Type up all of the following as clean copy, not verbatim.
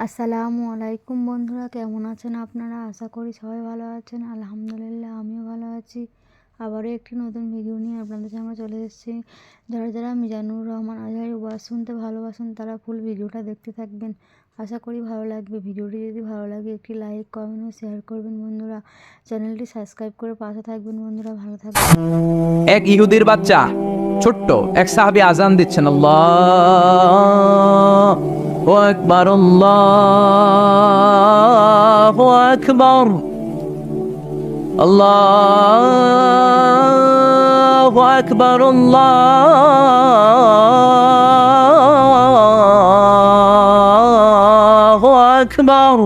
আসসালামু আলাইকুম বন্ধুরা, কেমন আছেন আপনারা? আশা করি সবাই ভালো আছেন। আলহামদুলিল্লাহ, আমিও ভালো আছি। আবারও একটি নতুন ভিডিও নিয়ে আপনাদের সামনে চলে এসেছি। যারা যারা মিজানুর রহমান আজহারীর ওয়াজ শুনতে ভালোবাসেন তারা ফুল ভিডিওটা দেখতে থাকবেন। আশা করি ভালো লাগবে। ভিডিওটি যদি ভালো লাগে একটি লাইক, কমেন্ট ও শেয়ার করবেন বন্ধুরা। চ্যানেলটি সাবস্ক্রাইব করে পাশে থাকবেন বন্ধুরা। ভালো থাকবেন। এক ইহুদির বাচ্চা ছোট্ট এক সাহাবী আজান দিচ্ছেন, আল্লাহু আকবার, আল্লাহু আকবার, আল্লাহু আকবার, আল্লাহু আকবার।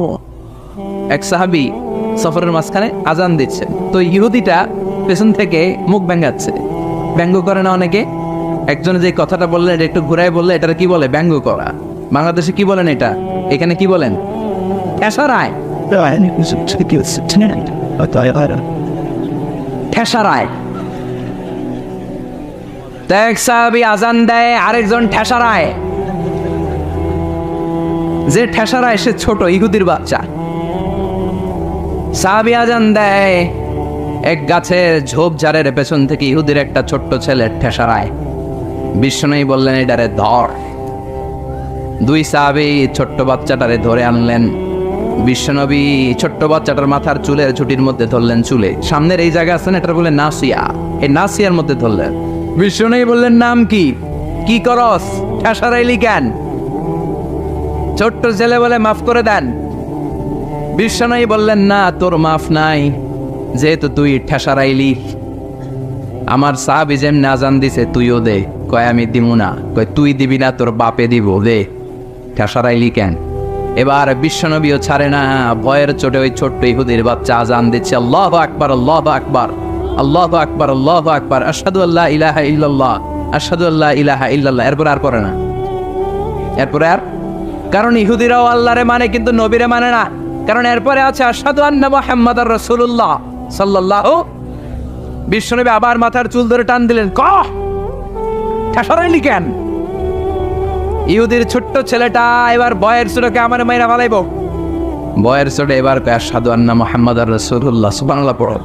এক সাহাবী সফরের মাঝখানে আজান দিচ্ছেন, তো ইহুদিটা পেছন থেকে মুখ ব্যঙ্গাচ্ছে। ব্যঙ্গ করে না অনেকে? একজন যে কথাটা বললেন এটা একটু ঘুরায় বললে এটার কি বলে? ব্যঙ্গ করা। বাংলাদেশে কি বলেন এটা? এখানে কি বলেন? ঠেসারায়। ঠেসারায়। এক সাহাবী আজান দেয়, আরেকজন ঠেসারায়। যে ঠেসারায় সে ছোট ইহুদির বাচ্চা। সাহাবী আজান দেয়, এক গাছের ঝোপঝাড়ের পেছন থেকে ইহুদির একটা ছোট্ট ছেলে ঠেসারায়। বিশ্বনবী বললেন, এটারে ধর। দুই সাহাবী ছোট্ট বাচ্চাটারে ধরে আনলেন। বিশ্বনবী ছোট্ট বাচ্চাটার মাথার চুলের ঝুটির মধ্যে ধরলেন, চুলে সামনের এই জায়গা আছে না, এটা বলে নাসিয়া, এই নাসিয়ার মধ্যে ধরলেন। বিশ্বনবী বললেন, নাম কি? কি করস? ঠেসারাইলি কেন? ছোট্ট ছেলে বলে, মাফ করে দেন। বিশ্বনবী বললেন, না, তোর মাফ নাই, যেহেতু তুই ঠেসারাইলি। আমার সাহাবী যেমনি আজান দিছে তুইও দে। কয় আমি দিমু না। কয় তুই দিবি না, তোর বাপে দিব, দে। ঠেসারাইলি কেন? এবার বিশ্বনবীও ছাড়ে না, ভয়ের চোটে ওই ছোট্ট ইহুদির বাচ্চা আজান দিচ্ছে, আল্লাহু আকবার, আল্লাহু আকবার, আল্লাহু আকবার, আল্লাহু আকবার, আশহাদু আল্লা ইলাহা ইল্লাল্লাহ, আশহাদু আল্লা ইলাহা ইল্লাল্লাহ। এরপর আর পড়ে না। এরপরে আর, কারণ ইহুদিরাও আল্লাহরে মানে কিন্তু নবীরে মানে না। কারণ এরপরে আছে আশহাদু আন্না মুহাম্মাদার রাসূলুল্লাহ সাল্লাল্লাহু। বিশ্বনবী আবার মাথার চুল ধরে টান দিলেন, ক ঠেসারাইলি কেন? ইহুদির ছোট্ট ছেলেটা এবার বয়ের চোটে আমার মাইরা ফালাইব। বয়ের চোটে এবার কয় আশহাদু আন্না মুহাম্মাদার রাসূলুল্লাহ, সুবহানাল্লাহ পড়ো।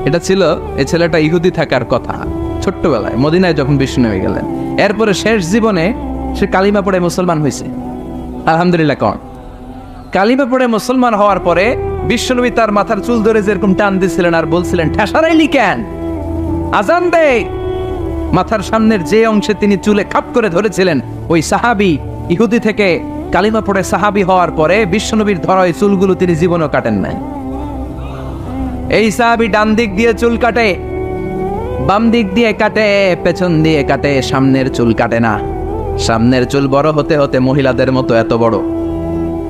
এটা ছিল এই ছেলেটা ইহুদি থাকার কথা ছোট্টবেলায় মদিনায় যখন বিশ্বনবী গেলেন। এরপরে শেষ জীবনে সে কালিমা পড়ে মুসলমান হয়েছে। আলহামদুলিল্লাহ। কন কালিমা পড়ে মুসলমান হওয়ার পরে বিশ্বনবী তার মাথার চুল ধরে যেরকম টান দিছিলেন আর বলছিলেন, ঠেসারাইলি কেন? আজান দে। মাথার সামনের যে অংশে তিনি চুলে খাপ করে ধরেছিলেন, ওই সাহাবী ইহুদি থেকে কালিমা পড়ে সাহাবী হওয়ার পরে বিশ্বনবীর ধরা ওই চুলগুলো তিনি জীবনও কাটেন নাই। এই সাহাবী ডান দিক দিয়ে চুল কাটে, বাম দিক দিয়ে কাটে, পেছন দিয়ে কাটে, সামনের চুল কাটে না। সামনের চুল বড় হতে হতে মহিলাদের মতো এত বড়,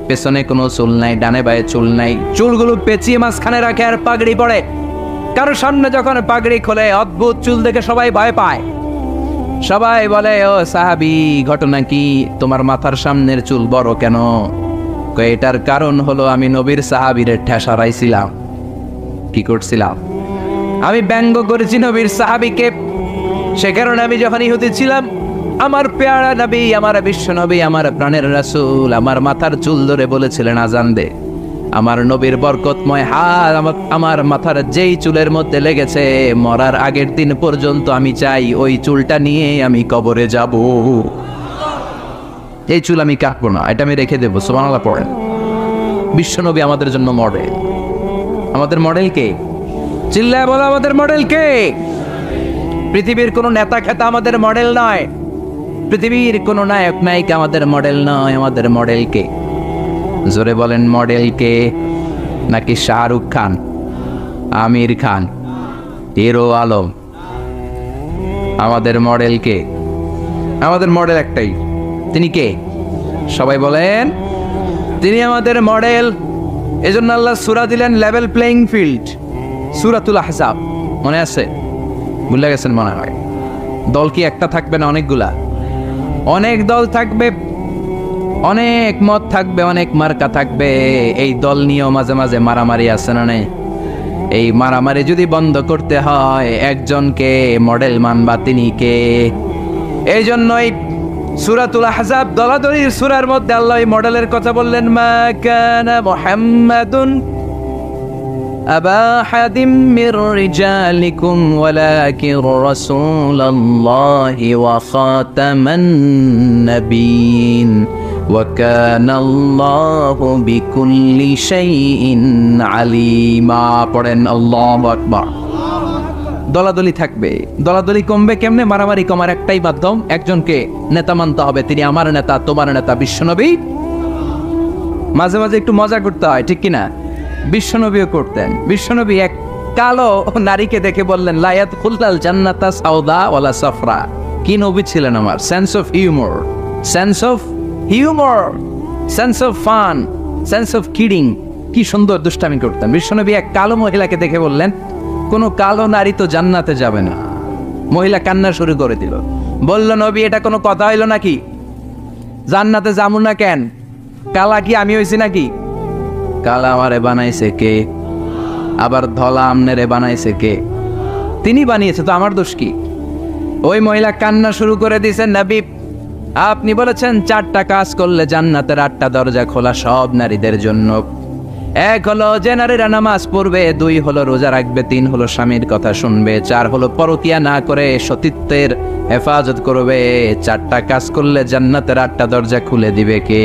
পেছনে কোনো চুল নাই, ডানে বায়ে চুল নাই। চুলগুলো পেঁচিয়ে মাঝখানে রাখে আর পাগড়ি পড়ে। কারো সামনে যখন পাগড়ি খোলে অদ্ভুত চুল দেখে সবাই ভয় পায়। সবাই বলে, ও সাহাবী, ঘটনা কি? তোমার মাথার সামনের চুল বড় কেন? এটার কারণ হলো আমি নবীর সাহাবীরে ঠেসারাইছিলাম। কি করছিলাম? আমি ব্যঙ্গ করেছি নবীর সাহাবীকে। সে কারণে আমি যখন ইহুদি ছিলাম, আমার পেয়ারা নবী, আমার বিশ্ব নবী, আমার প্রাণের রাসূল আমার মাথার চুল ধরে বলেছিলেন আজান দে। আমার নবীর বরকতময় হাত আমার মাথার যেই চুলের মধ্যে লেগেছে, মরার আগের দিন পর্যন্ত আমি চাই ওই চুলটা নিয়ে আমি কবরে যাব। এই চুল আমি কাটবো না, এটা আমি রেখে দেবো। সুবহানাল্লাহ পড়েন। বিশ্ব নবী আমাদের জন্য মডেল। আমাদের মডেল কে? চিল্লায় বলো, আমাদের মডেল কে? পৃথিবীর কোন নেতা খেতা আমাদের মডেল নয়। পৃথিবীর কোন নায়ক নায়িকা আমাদের মডেল নয়। আমাদের মডেল কে? জোরে বলেন, মডেল কে? নাকি শাহরুখ খান, আমির খান, হিরো আলম? আমাদের মডেল কে? আমাদের মডেল একটাই। তিনি কে? সবাই বলেন, তিনি আমাদের মডেল। এজন্য আল্লাহ সূরা দিলেন লেভেল প্লেইং ফিল্ড, সূরাতুল আহজাব। মনে আছে? ভুলে গেছেন মনে হয়। দল কি একটা থাকবে না অনেকগুলা? অনেক দল থাকবে, অনেক মত থাকবে, অনেক মার্কা থাকবে। এই দল নিয়েও মাঝে মাঝে মারামারি আছে না নেই? এই মারামারি যদি বন্ধ করতে হয়, একজনকে মডেল মানবা, তিনি কে? এই জন্যই সূরাতুল আহজাব দলাদলির সূরার মধ্যে আল্লাহ এই মডেলের কথা বললেন, মা কানা মুহাম্মাদুন আবা আহাদিম মির রিজালিকুম ওয়ালাকিন রাসূলুল্লাহি ওয়া খাতামান নাবিয়্যিন ওয়া কানা আল্লাহু বিকুল্লি শাইইন আলিমা। পড়েন আল্লাহু আকবার। দলাদলি থাকবে, দলাদলি কমবে কেমনে? মারামারি কমার একটাই মাধ্যম, একজনকে নেতা মানতে হবে, তিনি আমার নেতা, তোমার নেতা বিশ্বনবী। মাঝে মাঝে একটু মজা করতে হয়, ঠিক কিনা? বিশ্বনবীও করতেন। বিশ্বনবী এক কালো নারীকে দেখে বললেন, লা ইয়াদখুলুল জান্নাতা সাওদা ওয়ালা সাফরা। কি নবী ছিলেন আমার! Sense of humour, sense of humour, sense of fun, sense of kidding. কি সুন্দর দুষ্টামি করতেন। বিশ্বনবী এক কালো মহিলাকে দেখে বললেন, কোনো কালো নারী তো জান্নাতে যাবে না। মহিলা কান্না শুরু করে দিল, বলল, নবী এটা কোনো কথা হইল নাকি? জান্নাতে যাবো না কেন? কালা কি আমি হইছি নাকি? কালা আমারে বানাইছে কে? আবার ধলা আমনেরে বানাইছে কে? তিনি বানিয়েছে, তো আমার দোষ কি? ওই মহিলা কান্না শুরু করে দিয়েছেন, নবী আপনি বলেছেন 4টা কাজ করলে জান্নাতের 8টা দরজা খোলা সব নারীদের জন্য। 1 হলো যে নারীরা নামাজ পড়বে, 2 হলো রোজা রাখবে, 3 হলো স্বামীর কথা শুনবে, 4 হলো পরকিয়া না করে সতীত্বের হেফাজত করবে। 4টা কাজ করলে জান্নাতের 8টা দরজা খুলে দিবে কে?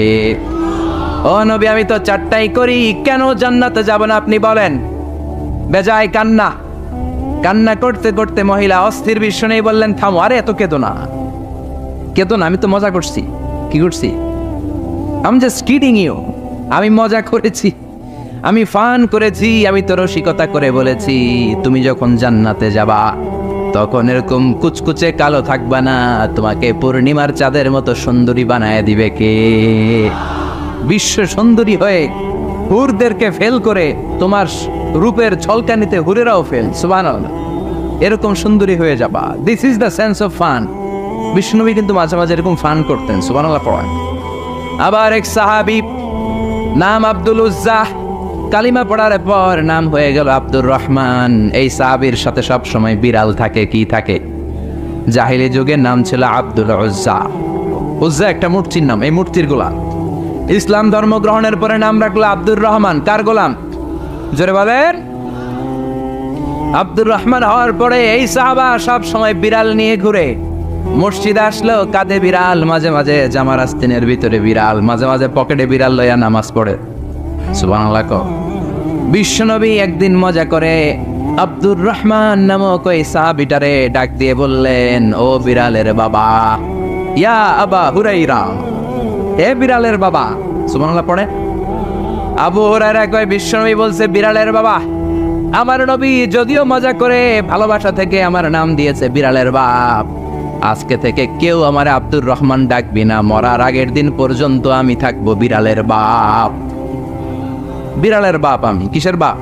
ও নবী আমি তো 4টাই করি, কেন জান্নাতে যাব না আপনি বলেন? বেজায় কান্না, কান্না করতে করতে মহিলা অস্থির। বিশ্ব নেই বললেন, থামো, আরে এত কেঁদো না, কেঁদো না, আমি তো মজা করছি। কি করছি? আমি জাস্ট কিডিং ইউ, আমি মজা করেছি, আমি ফান করেছি, আমি তো রসিকতা করে বলেছি তুমি যখন জান্নাতে যাবা তখন এরকম কুচকুচে কালো থাকবা না, তোমাকে পূর্ণিমার চাঁদের মতো সুন্দরী বানায় দিবে কে? বিশ্ব সুন্দরী হয়ে হুরদেরকে ফেল করে তোমার রূপের ঝলকানিতে হুরেরাও ফেল। সুবহানাল্লাহ, এরকম সুন্দরী হয়ে যাবা। This is the sense of fun. বিষ্ণুনবী কিন্তু মাঝে মাঝে এরকম ফান করতেন। সুবহানাল্লাহ পড়েন। আবার এক সাহাবী নাম আব্দুল উজ্জা, কালিমা পড়ার পর নাম হয়ে গেল আব্দুর রহমান। এই সাহাবীর সাথে সব সময় বিড়াল থাকে। কি থাকে? জাহিলি যুগে নাম ছিল আব্দুল উজ্জা। উজ্জা একটা মূর্তির নাম, এই মূর্তির গোলাম। ইসলাম ধর্ম গ্রহণের পরে নাম রাখলো আব্দুর রহমান। কার গোলাম? জোরে বলেন। আব্দুর রহমান হওয়ার পরে এই সাহাবা সব সময় বিড়াল নিয়ে ঘুরে। মসজিদে আসলো কাঁধে বিড়াল, মাঝে মাঝে জামার আস্তিনের ভিতরে বিড়াল, মাঝে মাঝে পকেটে বিড়াল লইয়া নামাজ পড়ে। সুবহানাল্লাহ। বিশ্বনবী একদিন মজা করে আব্দুর রহমান নামক ওই সাহাবীটারে ডাক দিয়ে বললেন, ও বিড়ালের বাবা, ইয়া আবা হুরাইরা, এ বিড়ালের বাবা। সুবহানাল্লাহ পড়ে। আবু হুরায়রা কয়, বিশ্বনবী বলছে বিড়ালের বাবা। আমার নবী যদিও মজা করে ভালোবাসা থেকে আমার নাম দিয়েছে বিড়ালের বাপ, আজকে থেকে কেউ আমার আব্দুর রহমান ডাকবি না, মরার আগের দিন পর্যন্ত আমি থাকবো বিড়ালের বাপ। বিড়ালের বাপ আমি। কিসের বাপ?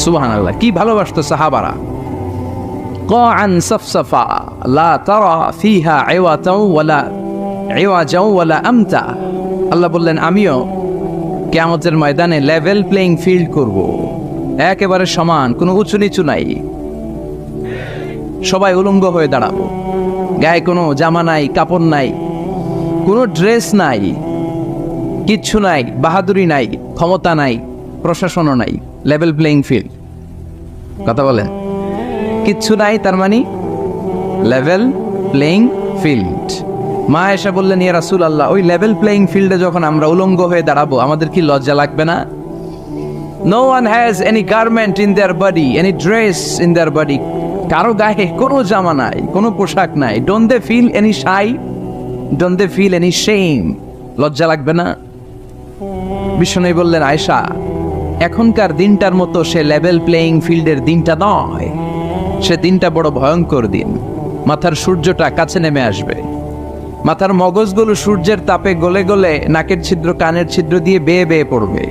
সুবহানাল্লাহ। কি ভালোবাসতো সাহাবারা। কাআন সাফসাফা লা তারা ফিহা ইওয়াতাও ওয়ালা আমতা। আল্লাহ বললেন, আমিও কিয়ামতের ময়দানে লেভেল প্লেইং ফিল্ড করব, একেবারে সমান, কোনো উঁচু নিচু নাই, সবাই উলঙ্গ হয়ে দাঁড়াবো, গায়ে কোনো জামা নাই, কাপড় নাই, কোনো ড্রেস নাই, কিচ্ছু নাই, বাহাদুরি নাই, ক্ষমতা নাই, প্রশাসনও নাই, লেভেল প্লেইং ফিল্ড। কথা বলেন, কিচ্ছু নাই, তার মানে লেভেল প্লেইং ফিল্ড। মা এসে বললেন, ইয়া রাসূলুল্লাহ, ওই লেভেল প্লেইং ফিল্ডে যখন আমরা উলঙ্গ হয়ে দাঁড়াবো আমাদের কি লজ্জা লাগবে না? No one has any garment in their body, any dress in their body. কারো গায়ে কোনো জামা নাই, কোনো পোশাক নাই। Don't they feel any shy? Don't they feel any shame? লজ্জা লাগবে না? বিষ্ণু বললেন, আয়েশা, এখনকার দিনটার মতো সে লেভেল প্লেইং ফিল্ডের দিনটা নয়, সে দিনটা বড় ভয়ঙ্কর দিন। মাথার সূর্যটা কাছে নেমে আসবে, মাথার মগজগুলো সূর্যের তাপে গলে গলে নাকের ছিদ্র কানের ছিদ্র দিয়ে বেয়ে বেয়ে পড়বে।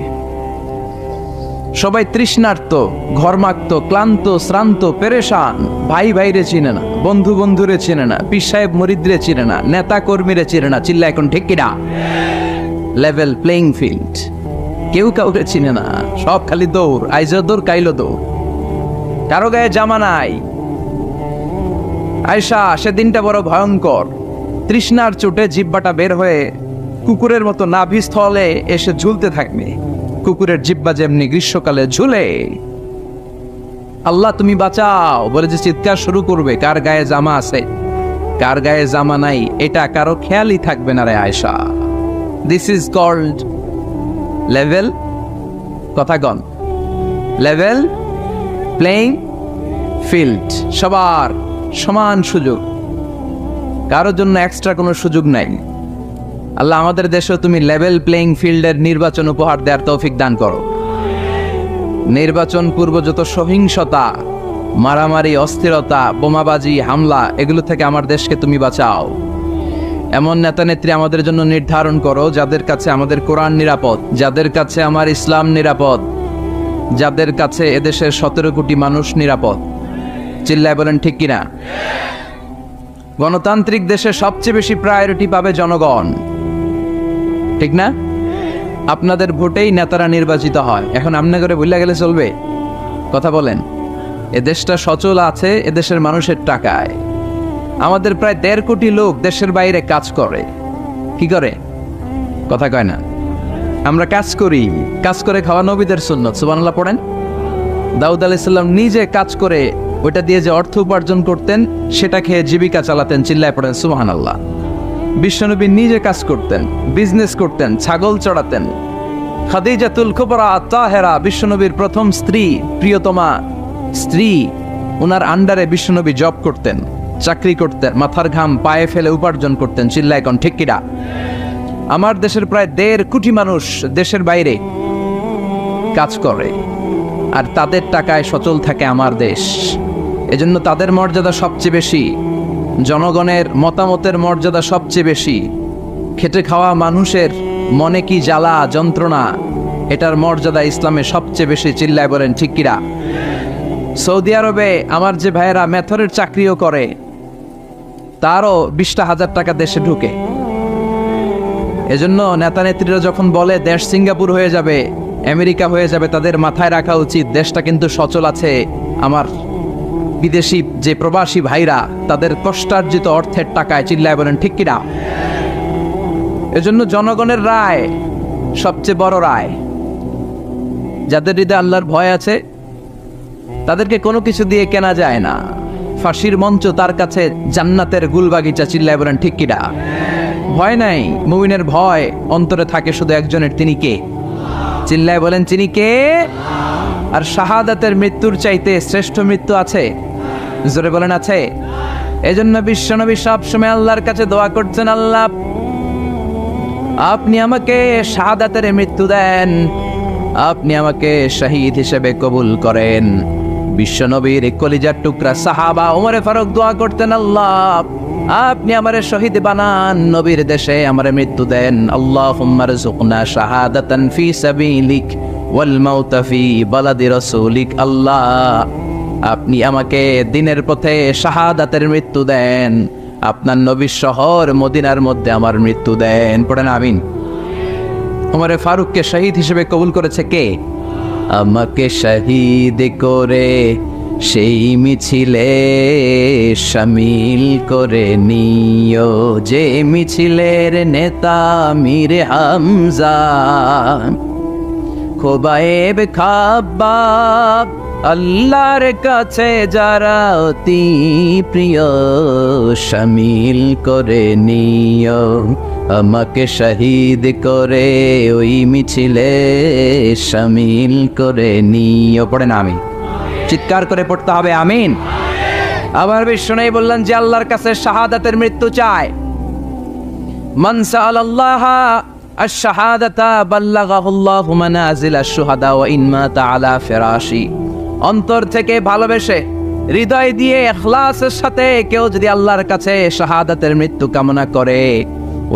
সবাই তৃষ্ণার্ত, ঘর্মাক্ত, ক্লান্ত, শ্রান্ত, পেরেশান। ভাই ভাইরে চিনে না, বন্ধু বন্ধুরে চিনে না, পীর সাহেব মুরিদরে চিনে না, নেতা কর্মীরে চিনে না। চিল্লা এখন ঠিক কিনা? লেভেল প্লেইং ফিল্ড, কেউ কাউকে চিনে না, সব খালি দৌড়, আইজো দৌড়, কাইলো দৌড়, কারো গায়ে জামা নাই। আয়েশা, সেদিনটা বড় ভয়ঙ্কর। তৃষ্ণার চোটে জিহ্বাটা বের হয়ে কুকুরের মতো নাভিস্থলে এসে ঝুলতে থাকবে। কুকুরের জিহ্বা যেমনি গ্রীষ্মকালে ঝুলে, আল্লাহ তুমি বাঁচাও বলে যে চিৎকার শুরু করবে, কার গায়ে জামা আছে কার গায়ে জামা নাই এটা কারো খেয়ালই থাকবে না রে Ayesha. This is called level, কথা গন, লেভেল প্লেইং ফিল্ড। সবার সমান সুযোগ, কারোর জন্য এক্সট্রা কোনো সুযোগ নাই। আল্লাহ আমাদের দেশেও তুমি লেভেল প্লেইং ফিল্ডের নির্বাচন উপহার দেওয়ার তৌফিক দান করো। নির্বাচন পূর্ব যত সহিংসতা, মারামারি, অস্থিরতা, বোমাবাজি, হামলা, এগুলো থেকে আমার দেশকে তুমি বাঁচাও। এমন নেতা নেত্রী আমাদের জন্য নির্ধারণ করো যাদের কাছে আমাদের কোরআন নিরাপদ, যাদের কাছে আমার ইসলাম নিরাপদ, যাদের কাছে এদেশের 17 কোটি মানুষ নিরাপদ। চিল্লায় বলেন ঠিক কিনা? গণতান্ত্রিক দেশে সবচেয়ে বেশি প্রায়োরিটি পাবে জনগণ, ঠিক না? আপনাদের ভোটেই নেতারা নির্বাচিত হয়। এখন আমনে করে ভুলে গেলে চলবে? কথা বলেন। এদেশটা সচল আছে এদেশের মানুষের টাকায়। আমাদের প্রায় 1.5 কোটি লোক দেশের বাইরে কাজ করে। কি করে? কথা কয় না। আমরা কাজ করি, কাজ করে খাওয়া নবীদের সুন্নত। সুবহানাল্লাহ পড়েন। দাউদ আলাইহিস সালাম নিজে কাজ করে ওইটা দিয়ে যে অর্থ উপার্জন করতেন সেটা খেয়ে জীবিকা চালাতেন। চিল্লায় পড়েন সুবহানাল্লাহ। বিশ্বনবী নিজে কাজ করতেন, বিজনেস করতেন, ছাগল চড়াতেন। খাদিজাতুল কুবরা তাহেরা, বিশ্বনবীর প্রথম স্ত্রী, প্রিয়তমা স্ত্রী, ওনার আন্ডারে বিশ্বনবী জব করতেন, চাকরি করতেন, মাথার ঘাম পায়ে ফেলে উপার্জন করতেন। চিল্লায় কোন ঠিক কিনা? আমার দেশের প্রায় 1.5 কোটি মানুষ দেশের বাইরে কাজ করে, আর তাদের টাকায় সচল থাকে আমার দেশ। এজন্য তাদের মর্যাদা সবচেয়ে বেশি, জনগণের মতামতের মর্যাদা সবচেয়ে বেশি। খেটে খাওয়া মানুষের মনে কি জ্বালা যন্ত্রণা, এটার মর্যাদা ইসলামে সবচেয়ে বেশি। চিল্লায় বলেন ঠিক কিনা? সৌদি আরবে আমার যে ভাইয়েরা মেথরের চাকরিও করে, তারও 20,000 টাকা দেশে ঢুকে। এজন্য নেতা নেত্রীরা যখন বলে দেশ সিঙ্গাপুর হয়ে যাবে, আমেরিকা হয়ে যাবে, তাদের মাথায় রাখা উচিত দেশটা কিন্তু সচল আছে আমার বিদেশি যে প্রবাসী ভাইরা তাদের কষ্টার্জিত অর্থের টাকায়। চিল্লায় বলেন ঠিক কিনা? এজন্য জনগণের রায় সবচেয়ে বড় রায়। যাদের হৃদয়ে আল্লাহর ভয় আছে তাদেরকে কোনো কিছু দিয়ে কেনা যায় না। ফাঁসির মঞ্চ তার কাছে জান্নাতের গুলবাগিচা। চিল্লায় বলেন ঠিক কিনা? ভয় নাই, মুমিনের ভয় অন্তরে থাকে শুধু একজনের, তিনি কে? চিল্লায় বলেন তিনি কে? আর শাহাদাতের মৃত্যুর চাইতে শ্রেষ্ঠ মৃত্যু আছে? জোরে বলেন আছে? এজন্য বিশ্বনবী সবসময় আল্লাহর কাছে দোয়া করছেন, আল্লাহ আপনি আমাকে শাহাদাতের মৃত্যু দেন, আপনি আমাকে শহীদ হিসেবে কবুল করেন। বিশ্বনবীর কলিজার টুকরা সাহাবা ওমরে ফারুক দোয়া করতেন, আল্লাহ আপনি আমারে শহীদ বানান, নবীর দেশে আমারে মৃত্যু দেন। আল্লাহুম্মা রযুকনা শাহাদাতান ফি সাবিলিক ওয়াল মাউতা ফি বালাদি রাসূলিক। আল্লাহ আপনি আমাকে দিনের পথে শাহাদাতের মৃত্যু দেন, আপনার নবীর শহর মদিনার মধ্যে আমার মৃত্যু দেন। পড়েন আমিন। ওমরে ফারুককে শহীদ হিসেবে কবুল করেছে কে? আমাকে শহীদ করে সেই মিছিলে শামিল করে নিও, যে মিছিলের নেতা মীর হামজা, খোবায়েব খাব্বাব, আল্লাহর কাছে যারা অতি প্রিয়, শামিল করে নিও আমাকে শহীদ করে ওই মিছিলে শামিল করে নিও। পড়েন আমিন। চিৎকার করে পড়তে হবে আমিন। আবার বিশ্বনবী বললেন যে আল্লাহর কাছে শাহাদাতের মৃত্যু চায়, মান সাআলাল্লাহ আশ-শাহাদাতা বাল্লাগাহুল্লাহু মানাজিল আশ-শুহাদা ওয়া ইন মাতা আলা ফিরাশি। অন্তর থেকে ভালোবেসে হৃদয় দিয়ে ইখলাসের সাথে কেউ যদি আল্লাহর কাছে শাহাদাতের মৃত্যু কামনা করে,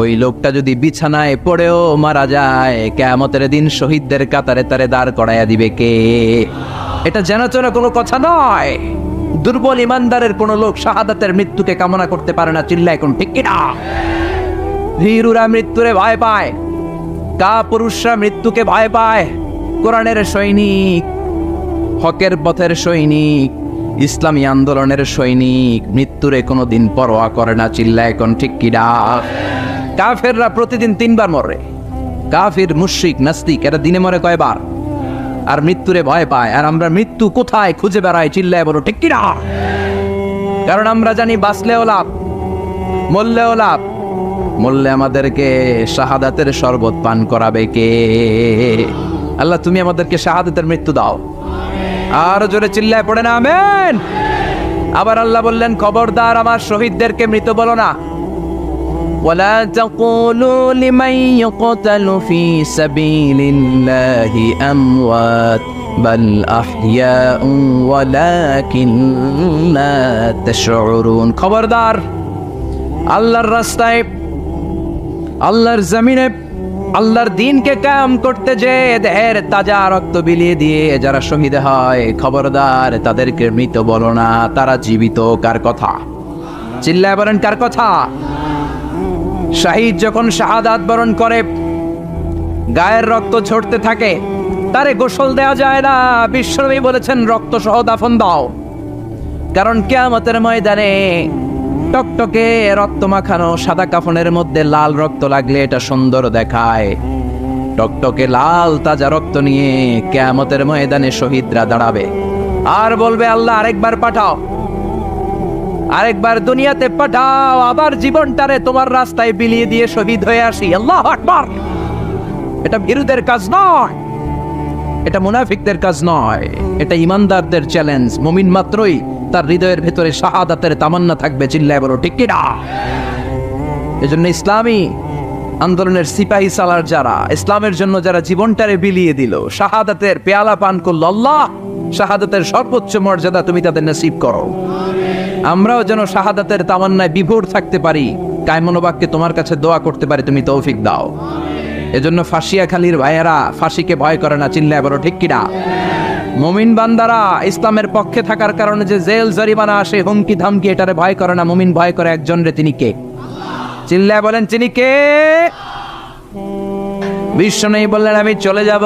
ওই লোকটা যদি বিছানায় পড়েও মারা যায়, কিয়ামতের দিন শহীদদের কাতারে তারে দাঁড় করাইয়া দিবে কে? এটা জানাচনা কোনো কথা নয়। দুর্বল ইমানদারের কোন লোক শাহাদাতের মৃত্যুকে কামনা করতে পারে না। চিল্লায় কোন ঠিক কিনা? ভীরুরা মৃত্যুরে ভয় পায়, কাপুরুষরা মৃত্যুকে ভয় পায়। কোরআনের সৈনিক, হকের পথের সৈনিক, ইসলামী আন্দোলনের সৈনিক, মৃত্যুরে কোনোদিন পরোয়া করে না। চিল্লা এখন ঠিক কিনা? কাফেররা প্রতিদিন 3 বার মরে। কাফির, মুশরিক, নাস্তিক এরা দিনে মরে কয়বার? আর মৃত্যুরে ভয় পায়। আর আমরা মৃত্যু কোথায় খুঁজে বেড়াই? চিল্লায় বলো ঠিক কিনা? কারণ আমরা জানি বাঁচলেও লাভ, মরলেও লাভ। মরলে আমাদেরকে শাহাদাতের শরবত পান করাবে কে? আল্লাহ, তুমি আমাদেরকে শাহাদাতের মৃত্যু দাও। আর জোরে চিল্লায় পড়ে না আমেন। আবার আল্লাহ বললেন, খবরদার আমার শহীদদেরকে মৃত বলো না। ওয়ালা তাকুলু লিমান ইয়াকতালু ফি সাবিলিল্লাহি আমওয়াত বাল আহইয়াউ ওয়ালাকিন লা তাশউরুন। খবরদার, আল্লাহর রাস্তায়, আল্লাহর জমিনে আল্লাহর দ্বীনকে কায়েম করতে যে দেহের তাজা রক্ত বিলিয়ে দিয়ে যারা শহীদ হয়, খবরদার তাদেরকে মৃত বলো না, তারা জীবিত। কার কথা? চিল্লায় বলেন কার কথা? শহীদ যখন শাহাদাত বরণ করে, গায়ের রক্ত ঝরতে থাকে, তারে গোসল দেওয়া যায় না। বিশ্বনবী বলেছেন, রক্ত সহ দাফন দাও। কারণ কিয়ামতের ময়দানে টকটকে রক্ত মাখানো সাদা কাফনের মধ্যে লাল রক্ত লাগলে এটা সুন্দর দেখায়। টকটকে লাল তাজা রক্ত নিয়ে কিয়ামতের ময়দানে শহীদরা দাঁড়াবে আর বলবে, আল্লাহ আরেকবার পাঠাও, আরেকবার দুনিয়াতে পাঠাও, আবার জীবনটারে তোমার রাস্তায় বিলিয়ে দিয়ে শহীদ হয়ে আসি। আল্লাহু আকবার। এটা ভীরুদের কাজ নয়, এটা মুনাফিকদের কাজ নয়, এটা ইমানদারদের চ্যালেঞ্জ। মুমিন মাত্রই তার হৃদয়ের ভেতরে শাহাদাতের তামান্না থাকবে। চিল্লায় বলো ঠিক কিনা? এজন্য ইসলামী আন্দোলনের সিপাহী সালার যারা, ইসলামের জন্য যারা জীবনটারে বিলিয়ে দিল, শাহাদাতের পেয়ালা পান করলো, আল্লাহ শাহাদাতের সর্বোচ্চ মর্যাদা তুমি তাদের নসিব করো। আমরাও যেন শাহাদাতের তামান্নায় বিভোর থাকতে পারি, কায়মনোবাক্যে তোমার কাছে দোয়া করতে পারি, তুমি তৌফিক দাও। এজন্য ফাঁসিয়াখালীর ভাইয়েরা ফাঁসিকে ভয় করে না। চিল্লায় বলো ঠিক কিনা? মুমিন বান্দারা ইসলামের পক্ষে থাকার কারণে যে জেল জরিমানা আসে, হুমকি ধামকি, এটারে ভয় করে না। মুমিন ভয় করে একজন রে, তিনি কে? চিল্লায় বলেন তিনি কে? বিশ্বনবী বললেন, আমি চলে যাব।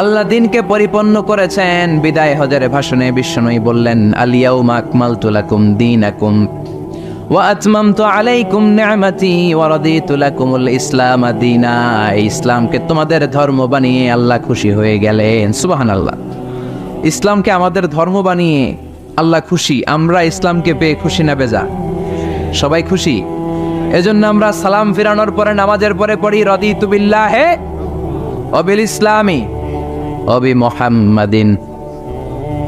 আল্লাহ দিনকে পরিপূর্ণ করেছেন। বিদায় হজের ভাষণে বিশ্বনবী বললেন, আল ইয়াউমা আকমালতু লাকুম দীনাকুম ওয়া আতমামতু আলাইকুম নি'মাতি ওয়া রাদিতু লাকুমুল ইসলাম দীনা। ইসলামকে তোমাদের ধর্ম বানিয়ে আল্লাহ খুশি হয়ে গেলেন। সুবহানাল্লাহ। ইসলামকে আমাদের ধর্ম বানিয়ে আল্লাহ খুশি। আমরা ইসলামকে পেয়ে খুশি না বেজা? সবাই খুশি। এজন্য আমরা সালাম ফিরানোর পরে, নামাজের পরে পড়ি, রাদিতু বিল্লাহি ওয়া বিল ইসলামি ওয়া বি মুহাম্মাদিন।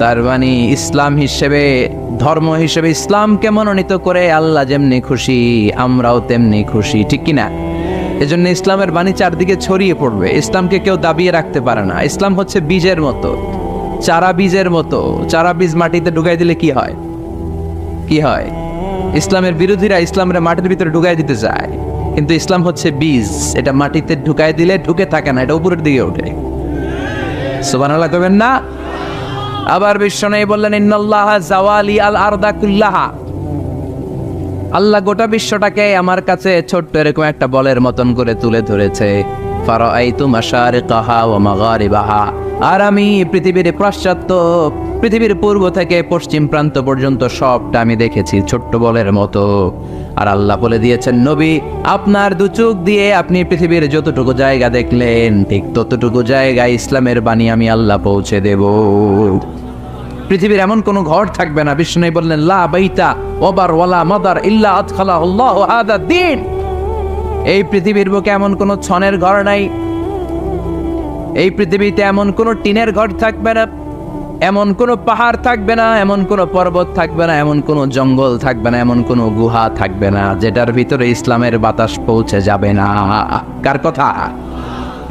তার মানে ইসলাম হিসেবে, ধর্ম হিসেবে ইসলামকে মনোনীত করে আল্লাহ যেমনি খুশি, আমরাও তেমনি খুশি। ঠিক কিনা? এজন্য ইসলামের বাণী চারদিকে ছড়িয়ে পড়বে। ইসলামকে কেউ দাবিয়ে রাখতে পারে না। ইসলাম হচ্ছে বীজের মতো, চারা বীজের মতো। চারা বীজ মাটিতে ঢুকাই দিলে কি হয়? কি হয়? ইসলামের বিরোধীরা ইসলামের মাটির ভিতরে ঢুকাই দিতে চায়, কিন্তু ইসলাম হচ্ছে বীজ, এটা মাটিতে ঢুকাই দিলে ঢুকে থাকে না, এটা উপরের দিকে ওঠে। সুবহানাল্লাহ কইবেন না? আবার বিশ্বনবী বললেন, ইন্নাল্লাহা জাওয়ালি আল আরদা কুল্লাহা। আল্লাহ গোটা বিশ্বটাকে আমার কাছে ছোট্ট এরকম একটা বলের মতন করে তুলে ধরেছে। ফারাআইতু মাশারিকাহা ওয়া মাগারিবাহা। আর আমি পৃথিবীর পাশ্চাত্য, পৃথিবীর পূর্ব থেকে পশ্চিম প্রান্ত পর্যন্ত সবটা আমি দেখেছি ছোট্ট বলের মতো। আর আল্লাহ বলে দিয়েছেন, নবী আপনার দু চোখ দিয়ে আপনি পৃথিবীর যতটুকু জায়গা দেখলেন, ঠিক ততটুকু জায়গায় ইসলামের বাণী আমি আল্লাহ পৌঁছে দেব। পৃথিবীর এমন কোনো ঘর থাকবে না, বিষ্ণু বললেন, লা বাইতা ওয়াবার ওয়ালা মাদার ইল্লা আদখালাহুল্লাহু হাদা দ্বীন। এই পৃথিবীর বুকে এমন কোনো ছনের ঘর নাই, এই পৃথিবীতে এমন কোনো টিনের ঘর থাকবে না, এমন কোনো পাহাড় থাকবে না, এমন কোনো পর্বত থাকবে না, এমন কোনো জঙ্গল থাকবে না, এমন কোনো গুহা থাকবে না যেটার ভিতরে ইসলামের বাতাস পৌঁছে যাবে না। কার কথা?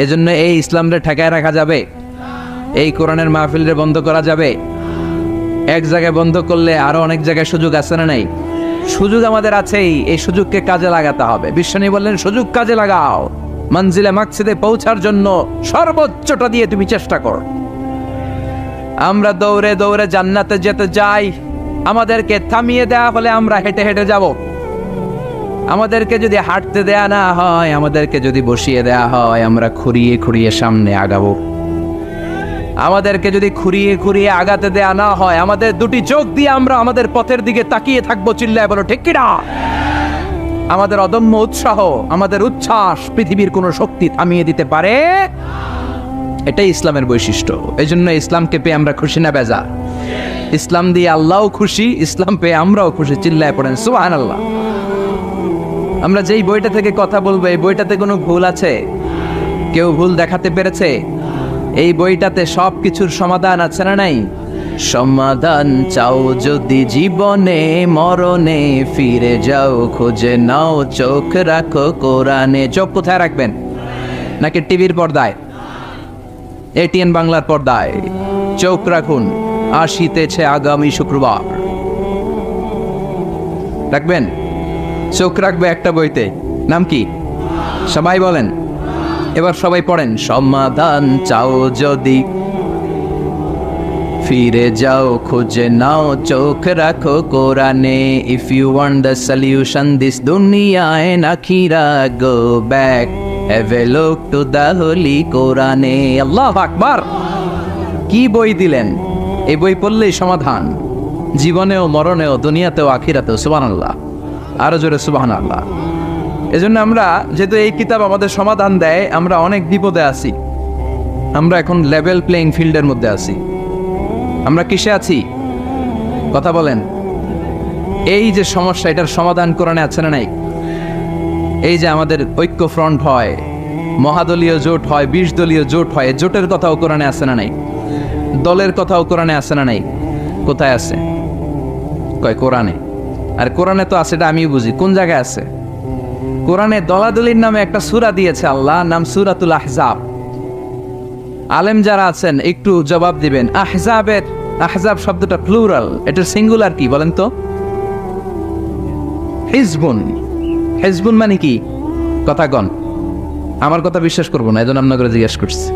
এজন্য এই ইসলামরে ঠেকায় রাখা যাবে? এই কোরআনের মাহফিলরে বন্ধ করা যাবে? এক জায়গায় বন্ধ করলে আরো অনেক জায়গায় সুযোগ আছে না নাই? সুযোগ আমাদের আছেই, এই সুযোগকে কাজে লাগাতে হবে। বিশ্বনবী বললেন, সুযোগ কাজে লাগাও, মঞ্জিলে মাকসিদে পৌঁছার জন্য সর্বোচ্চটা দিয়ে তুমি চেষ্টা করো। আমরা দৌড়ে দৌড়ে জান্নাতে যেতে যাই, আমাদেরকে থামিয়ে দেয়া হলে আমরা হেঁটে হেঁটে যাব। আমাদেরকে যদি হাঁটতে দেয়া না হয়, আমাদেরকে যদি বসিয়ে দেয়া হয়, আমরা খুঁড়িয়ে খুঁড়িয়ে সামনে আগাবো। আমাদেরকে যদি খুঁড়িয়ে খুঁড়িয়ে আগাতে দেয়া না হয়, আমাদের দুটি চোখ দিয়ে আমরা আমাদের পথের দিকে তাকিয়ে থাকবো, চিল্লায় বলো ঠিক কিনা? আমাদের অদম্য উৎসাহ, আমাদের উচ্ছ্বাস পৃথিবীর কোনো শক্তি থামিয়ে দিতে পারে? এটাই ইসলামের বৈশিষ্ট্য। এই জন্য ইসলামকে পেয়ে আমরা খুশি না বেজা? ইসলাম দিয়ে আল্লাহও খুশি, ইসলাম পেয়ে আমরাও খুশি, চিল্লায় পড়েন সুবহানাল্লাহ। আমরা যেই বইটা থেকে কথা বলবো, এই বইটাতে কোনো ভুল আছে? কেউ ভুল দেখাতে পেরেছে? এই বইটাতে সব কিছুর সমাধান আছে না নাই? সমাধান চাও যদি জীবনে মরণে, ফিরে যাও খুঁজে নাও, চোখ রাখো কোরআনে। চোখ কোথায় রাখবেন? নাকি টিভির পর্দায়, এটিএন বাংলার পর্দায়? চোখ রাখুন, আসিতেছে আগামী শুক্রবার। রাখবেন? চোখ রাখবে একটা বইতে, নাম কি? সবাই বলেন, এবার সবাই পড়েন। সমাধান চাও যদি ফিরে যাও খুঁজে নাও, চোখ রাখো কোরআনে। If you want the solution this দুনিয়া এন্ড আখিরা, go back have a look to the holy কোরআনে। আল্লাহু আকবার! কি বই দিলেন! এই বই পড়লেই সমাধান, জীবনেও মরণেও, দুনিয়াতেও আখিরাতেও। সুবহানাল্লাহ, আরো জোরে সুবহানাল্লাহ। এজন্য আমরা, যেহেতু এই কিতাব আমাদের সমাধান দেয়, আমরা অনেক বিপদে আছি। আমরা এখন লেভেল প্লেইং ফিল্ডের মধ্যে আছি। আমরা কিসে আছি? কথা বলেন। এই যে সমস্যা, এটার সমাধান কোরআনে আছে না নাই? এই যে আমাদের ঐক্য ফ্রন্ট হয়, মহাদলীয় জোট হয়, 20 দলীয় জোট হয়, জোটের কথাও কোরআনে আছে না নাই? দলের কথাও কোরআনে আছে না নাই? কোথায় আছে? কয় কোরআনে। আর কোরআনে তো আছে, এটা আমি বুঝি। কোন জায়গায় আছে? কোরআনে দলাদলির নামে একটা সূরা দিয়েছে আল্লাহ, নাম সূরাতুল আহজাব। আলেম যারা আছেন একটু জবাব দিবেন। আহজাবের, আহজাব শব্দটা প্লুরাল, এটার সিঙ্গুলার কি বলেন তো? হিজবুন। হিজবুন মানে কি? কথা কন। আমার কথা বিশ্বাস করবো না, এই জন্য আপনাকে জিজ্ঞেস করছি।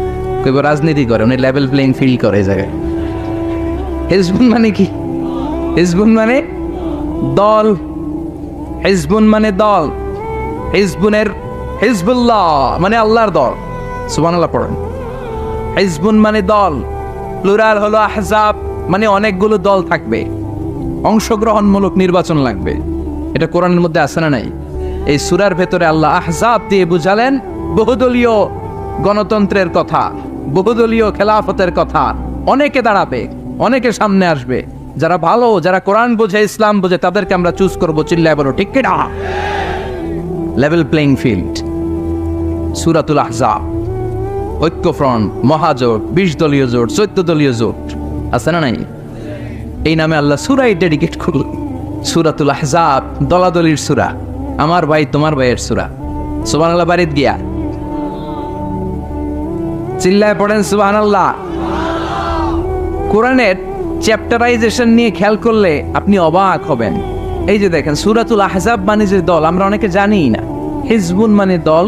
কইব রাজনীতি করে, উনি লেভেল প্লেইং ফিল্ড করে এই জায়গায়। হিজবুন মানে কি? হিজবুন মানে দল। হিজবুন মানে দল। হিজবুনের হিজবুল্লাহ মানে আল্লাহর দল। সুবহানাল্লাহ পড়েন। হিজবুন মানে দল, প্লুরাল হলো আহজাব, মানে অনেকগুলো দল থাকবে, অংশগ্রহণমূলক নির্বাচন লাগবে। এটা কোরআনের মধ্যে আছে না নাই? এই সূরার ভেতরে আল্লাহ আহজাব দিয়ে বুঝালেন বহুদলীয় গণতন্ত্রের কথা, বহুদলীয় খেলাফতের কথা। অনেকে দাঁড়াবে, অনেকে সামনে আসবে। যারা ভালো, যারা কোরআন বোঝে, ইসলাম বোঝে, তাদেরকে আমরা চুজ করবো, চিল্লায় বলো ঠিক কিনা? লেভেল প্লেইং ফিল্ড, সূরাতুল আহজাব। ঐক্যফ্রন্ট, মহাজোট, 20 দলীয় জোট, 14 দলীয় জোট আছে না নাই? এই নামে আল্লাহ সূরাই ডেডিকেট করল, সূরাতুল আহজাব। দলাদলির সূরা, আমার ভাই তোমার ভাইয়ের সূরা। সুবহানাল্লাহ বাড়িত গিয়া চিল্লায় পড়েন সুবহানাল্লাহ। কোরআনের চ্যাপ্টারাইজেশন নিয়ে খেয়াল করলে আপনি অবাক হবেন। এই যে দেখেন, সূরাতুল আহজাব মানে যে দল, আমরা অনেকে জানিই না। হিজবুন মানে দল,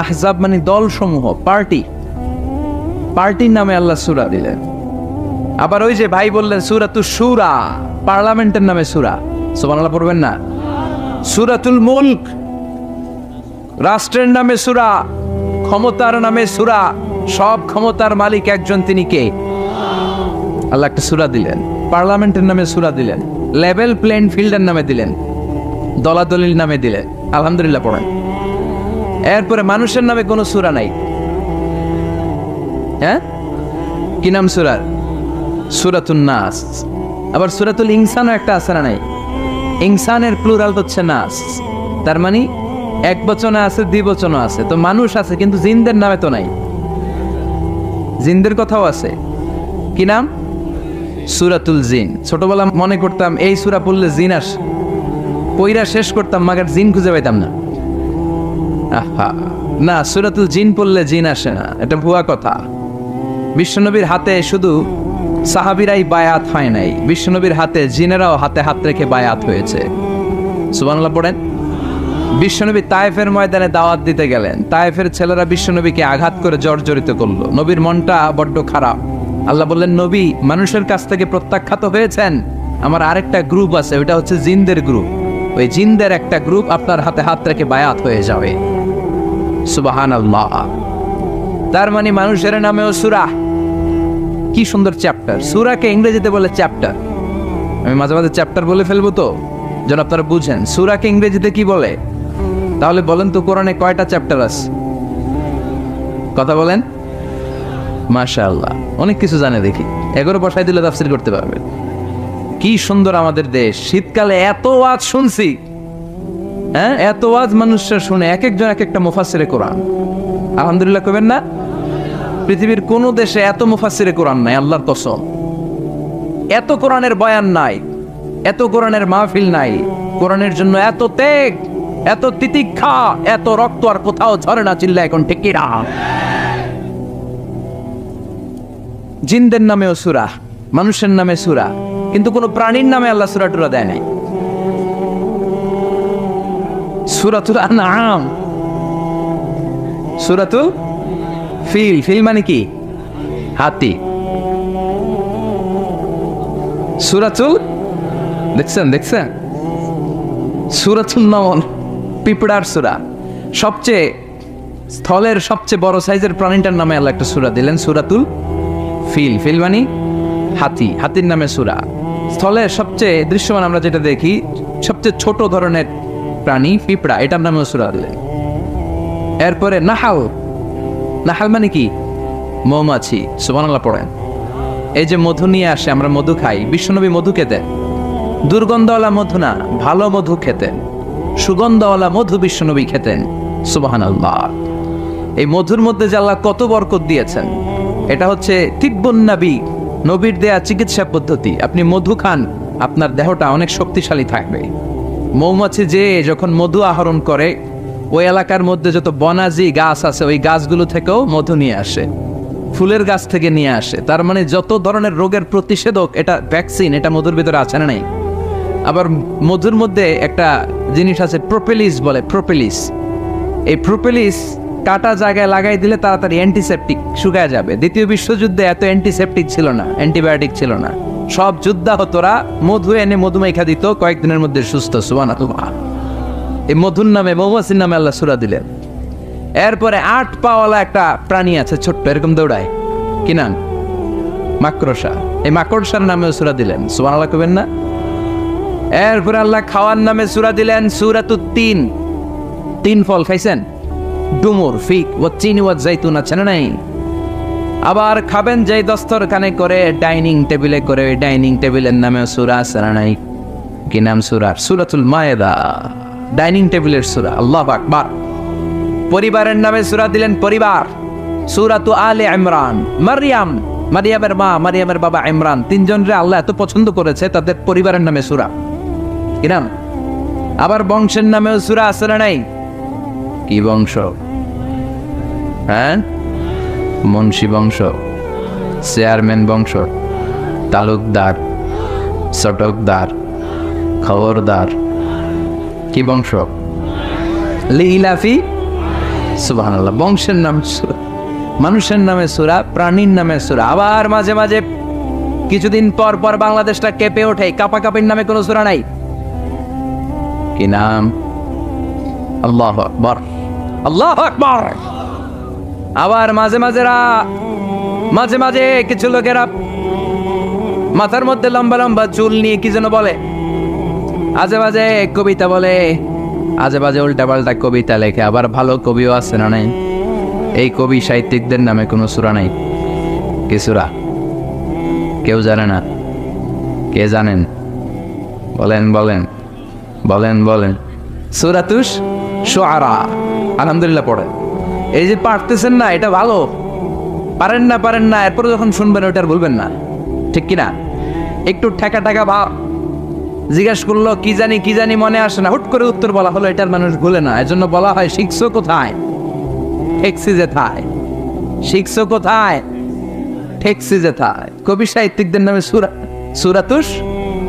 আহজাব মানে দল সমূহ, পার্টি। পার্টির নামে আল্লাহ সূরা দিলেন। আবার ওই যে ভাই বললেন সূরাতুশ শুরা, পার্লামেন্টের নামে সূরা। সুবহানাল্লাহ পড়বেন না? সূরাতুল মুলক, রাষ্ট্রের নামে সূরা, ক্ষমতার নামে সূরা। সব ক্ষমতার মালিক একজন, তিনি কে? আল্লাহ একটা সূরা দিলেন। পার্লামেন্টের নামে সূরা দিলেন, লেভেল প্লেইং ফিল্ডের নামে দিলেন, দলাদলির নামে দিলেন। আলহামদুলিল্লাহ পড়েন। এরপরে মানুষের নামে কোনো সূরা নাই। হ্যাঁ, কি নাম সূরার? সূরাতুন নাস। আবার সূরাতুল ইনসানও একটা আছে না নাই? ইনসানের প্লুরাল হচ্ছে নাস, তার মানে এক বচনে আছে, দ্বিবচনও আছে। তো মানুষ আছে, কিন্তু জিনদের নামে তো নাই। জিনদের কথাও আছে। কি নাম? সূরাতুল জিন। ছোটবেলা মনে করতাম এই সূরা পড়লে জিন আসে, পইরা শেষ করতাম, মাগার জিন খুঁজে পাইতাম না। আহা, না, সূরাতুল জিন পড়লে জিন আসে না, এটা ভুয়া কথা। বিশ্বনবীর হাতে শুধু সাহাবীরাই বায়াত হয় নাই, বিশ্বনবীর হাতে জিনেরাও হাতে হাত রেখে বায়াত হয়েছে। সুবহানাল্লাহ পড়েন। বিশ্বনবী তায়েফের ময়দানে দাওয়াত দিতে গেলেন, তায়েফের ছেলেরা বিশ্বনবীকে আঘাত করে জর্জরিত করলো। নবীর মনটা বড্ড খারাপ। আল্লাহ বললেন, নবী মানুষের কাছ থেকে প্রত্যাখ্যাত হয়েছেন, আমার আরেকটা গ্রুপ আছে, ওইটা হচ্ছে জিনদের গ্রুপ। ওই জিনদের একটা গ্রুপ আপনার হাতে হাত রেখে বায়াত হয়ে যাবে। সুবহানাল্লাহ। তার মানে মানুষের নামেও সূরা, কি সুন্দর চ্যাপ্টার। সূরাকে ইংরেজিতে বলে চ্যাপ্টার। আমি মাঝে মাঝে চ্যাপ্টার বলে ফেলবো তো, যেন আপনারা বুঝেন সূরাকে ইংরেজিতে কি বলে। তাহলে বলেন তো কোরআনে কয়টা চ্যাপ্টার আছে? কথা বলেন। মাশাআল্লাহ, অনেক কিছু জানে দেখি। 11 বসাই দিলে তাফসীর করতে পারবে। কি সুন্দর আমাদের দেশ। শীতকালে এত ওয়াজ শুনছি, হ্যাঁ, এত ওয়াজ মানুষরা শুনে, এক একজন এক একটা মুফাসসিরে কোরআন। আলহামদুলিল্লাহ কইবেন না? পৃথিবীর কোন দেশে এত মুফাসসিরে কোরআন নাই, আল্লাহর কসম। এত কোরআনের বয়ান নাই, এত কোরআনের মাহফিল নাই। কোরআনের জন্য এত ত্যাগ, এত তিতিক্ষা, এত রক্ত আর কোথাও ঝরে না। চিল্লা এখন ঠিক কি না? জিনদের নামেও সূরা, মানুষের নামে সূরা, কিন্তু কোন প্রাণীর নামে আল্লাহ সূরা টুরা দেয় নাই। সূরাতুল আনআম, সূরাতুল ফিল, ফিল মানে কি? হাতি। সূরাতুল, দেখছেন সূরাতুল নমল, পিঁপড়ার সূরা। সবচেয়ে স্থলের সবচেয়ে বড় সাইজের প্রাণীটার নামে আল্লাহ একটা সূরা দিলেন, সূরাতুল ফিল। ফিল মানে হাতি, হাতির নামে সূরা। স্থলের সবচেয়ে দৃশ্যমান আমরা যেটা দেখি, সবচেয়ে ছোট ধরনের প্রাণী পিঁপড়া, এটার নামে সূরা দিলেন। এরপরে নাহাল, নাহাল মানে কি? মৌমাছি। সুবহানাল্লাহ পড়েন। এই যে মধু নিয়ে আসে, আমরা মধু খাই, বিশ্বনবী মধু খেতেন। দুর্গন্ধওয়ালা মধু না, ভালো মধু খেতেন। সুগন্ধওয়ালা মধু বিশ্বনবী খেতেন। সুবহানাল্লাহ। এই মধুর মধ্যে যে আল্লাহ কত বরকত দিয়েছেন, এটা হচ্ছে তিব্বুন নবী, নবীর দেয়া চিকিৎসা পদ্ধতি। আপনি মধু খান, আপনার দেহটা অনেক শক্তিশালী থাকবে। মৌমাছি যে যখন মধু আহরণ করে, ওই এলাকার মধ্যে যত বনাজি গাছ আছে, ওই গাছগুলো থেকেও মধু নিয়ে আসে, ফুলের গাছ থেকে নিয়ে আসে। তার মানে যত ধরনের রোগের প্রতিষেধক, এটা ভ্যাকসিন, এটা মধুর ভিতরে আছে না নাই? আবার মধুর মধ্যে একটা জিনিস আছে, প্রোপেলিস বলে, প্রোপেলিস। এই প্রোপেলিস কাটা জায়গায় লাগাই দিলে তাড়াতাড়ি অ্যান্টিসেপটিক, শুকায় যাবে। দ্বিতীয় বিশ্বযুদ্ধে এত অ্যান্টিসেপটিক ছিল না, অ্যান্টিবায়োটিক ছিল না। সব যুদ্ধাহতরা মধু এনে মধু মাইখা দিত, কয়েকদিনের মধ্যে সুস্থ। সুবহানাল্লাহ। এই মধুর নামে, মৌমাছির নামে আল্লাহ সূরা দিলেন। এরপরে 8 পাওয়ালা একটা প্রাণী আছে, ছোট্ট, এরকম দৌড়ায়, কি নাম? মাকড়সা। এই মাকড়সার নামেও সূরা দিলেন। সুবহানাল্লাহ কইবেন না? এরপরে আল্লাহ খাওয়ার নামে সূরা দিলেন, সূরাতুত তিন। তিন ফল খাইছেন? ডুমুর, ফিক, ওয়া চিনি, ওয়া জাইতুন, আছে না নাই? আবার খাবেন যেই দস্তরখানে করে, ডাইনিং টেবিলে করে, ওই ডাইনিং টেবিলের নামে সূরা আছে না নাই? কি নাম সূরার? সূরাতুল মায়েদা, ডাইনিং টেবিলের সূরা। আল্লাহু আকবার। পরিবারের নামে সূরা দিলেন, পরিবার, সূরাতু আলে ইমরান। মারইয়াম, মারিয়ামের মা, মারিয়ামের বাবা ইমরান, তিনজনরে আল্লাহ এত পছন্দ করেছে, তাদের পরিবারের নামে সূরা। কি নাম? আবার বংশের নামেও সূরা আছে না নাই? কি বংশ? হ্যাঁ, মুন্সি বংশ, চেয়ারম্যান বংশ, তালুকদার, চটকদার, খবরদার। কি বংশ? লিলাফি। সুবহানাল্লাহ। বংশের নাম সূরা, মানুষের নামে সূরা, প্রাণীর নামে সূরা। আবার মাঝে মাঝে কিছুদিন পর পর বাংলাদেশটা কেঁপে ওঠে, কাপাকাপির নামে কোনো সূরা নাই। কি নাম? আল্লাহু আকবার, আল্লাহু আকবার। আবার মাঝে মাঝে কিছু লোকেরা মাথার মধ্যে লম্বা লম্বা চুল নিয়ে কি যেন বলে, আজে বাজে কবিতা বলে, আজে বাজে উল্টা পাল্টা কবিতা লেখে। আবার ভালো কবিও আছে না নাই? এই কবি সাহিত্যিকদের নামে কোনো সূরা নাই। কি সূরা? কেউ জানে না? কে জানেন? বলেন বলেন বলেন বলেন। সূরাতুশ শুআরা। আলহামদুলিল্লাহ পড়েন। এই যে পারতেছেন না, এটা ভালো। পারেন না, এরপরে যখন শুনবেন ওটা আর বলবেন না, ঠিক কিনা? একটু ঠেকা ভাব, জিজ্ঞাসা করলো কি জানি মনে আসে না, হুট করে উত্তর বলা হলো, এটার মানুষ ভুলে না। এজন্য বলা হয়, শিখছো কোথায়? ঠেকছি যেথায়। শিখছো কোথায়? ঠেকছি যেথায়। কবি সাহিত্যিকদের নামে সূরা, সূরাতুশ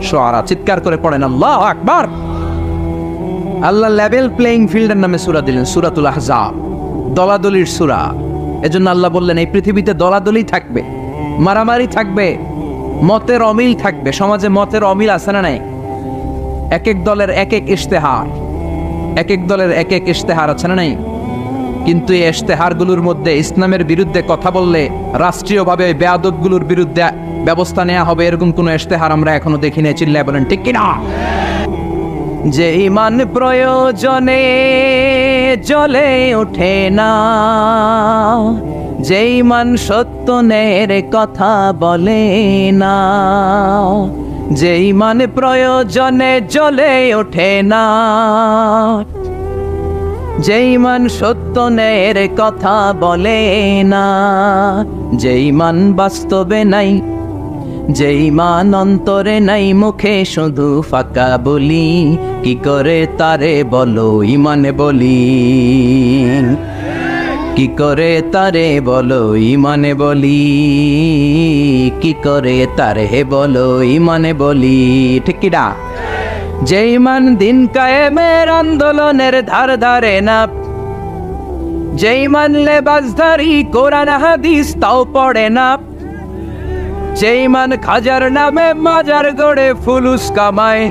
শুআরা। চিৎকার করে পড়েন আল্লাহু আকবার। আল্লাহ লেভেল প্লেইং ফিল্ডের নামে সূরা দিলেন, সূরাতুল আহজাব, দলাদলির সূরা। এজন্য আল্লাহ বললেন, এই পৃথিবীতে দলাদলি থাকবে, মারামারি থাকবে, মতের অমিল থাকবে। সমাজে মতের অমিল আছে না নাই? এক এক দলের এক এক ইশতেহার, এক এক দলের এক এক ইশতেহার আছে না নাই? কিন্তু এই ইশতেহারগুলোর মধ্যে ইসলামের বিরুদ্ধে কথা বললে রাষ্ট্রীয়ভাবে বেয়াদবগুলোর বিরুদ্ধে ব্যবস্থা নেওয়া হবে এরকম কোনো ইশতেহার আমরা এখনো দেখি না। চিল্লায় বলেন ঠিক কিনা? যে ইমান প্রয়োজনে জ্বলে ওঠে না, যে ইমান সত্যনের কথা বলে না, যে ইমান প্রয়োজনে জ্বলে ওঠে না, যে ইমান সত্যনের কথা বলে না, যে ইমান বাস্তবে নাই, যে ইমান অন্তরে নাই, মুখে শুধু ফাঁকা বলি, কি করে তারে বলো ইমানে বলি, কি করে তারে বলো ইমানে বলি, কি করে তারে বলো ইমানে বলি, ঠিক কিনা? যে ইমান দিন কায়েমের আন্দোলনের ধার ধারে না, যে ইমান লেবাসধারী কোরআন হাদিস তাও পড়ে না, যে ইমান খাজার নামে মাজার গড়ে ফুলুস কামায়,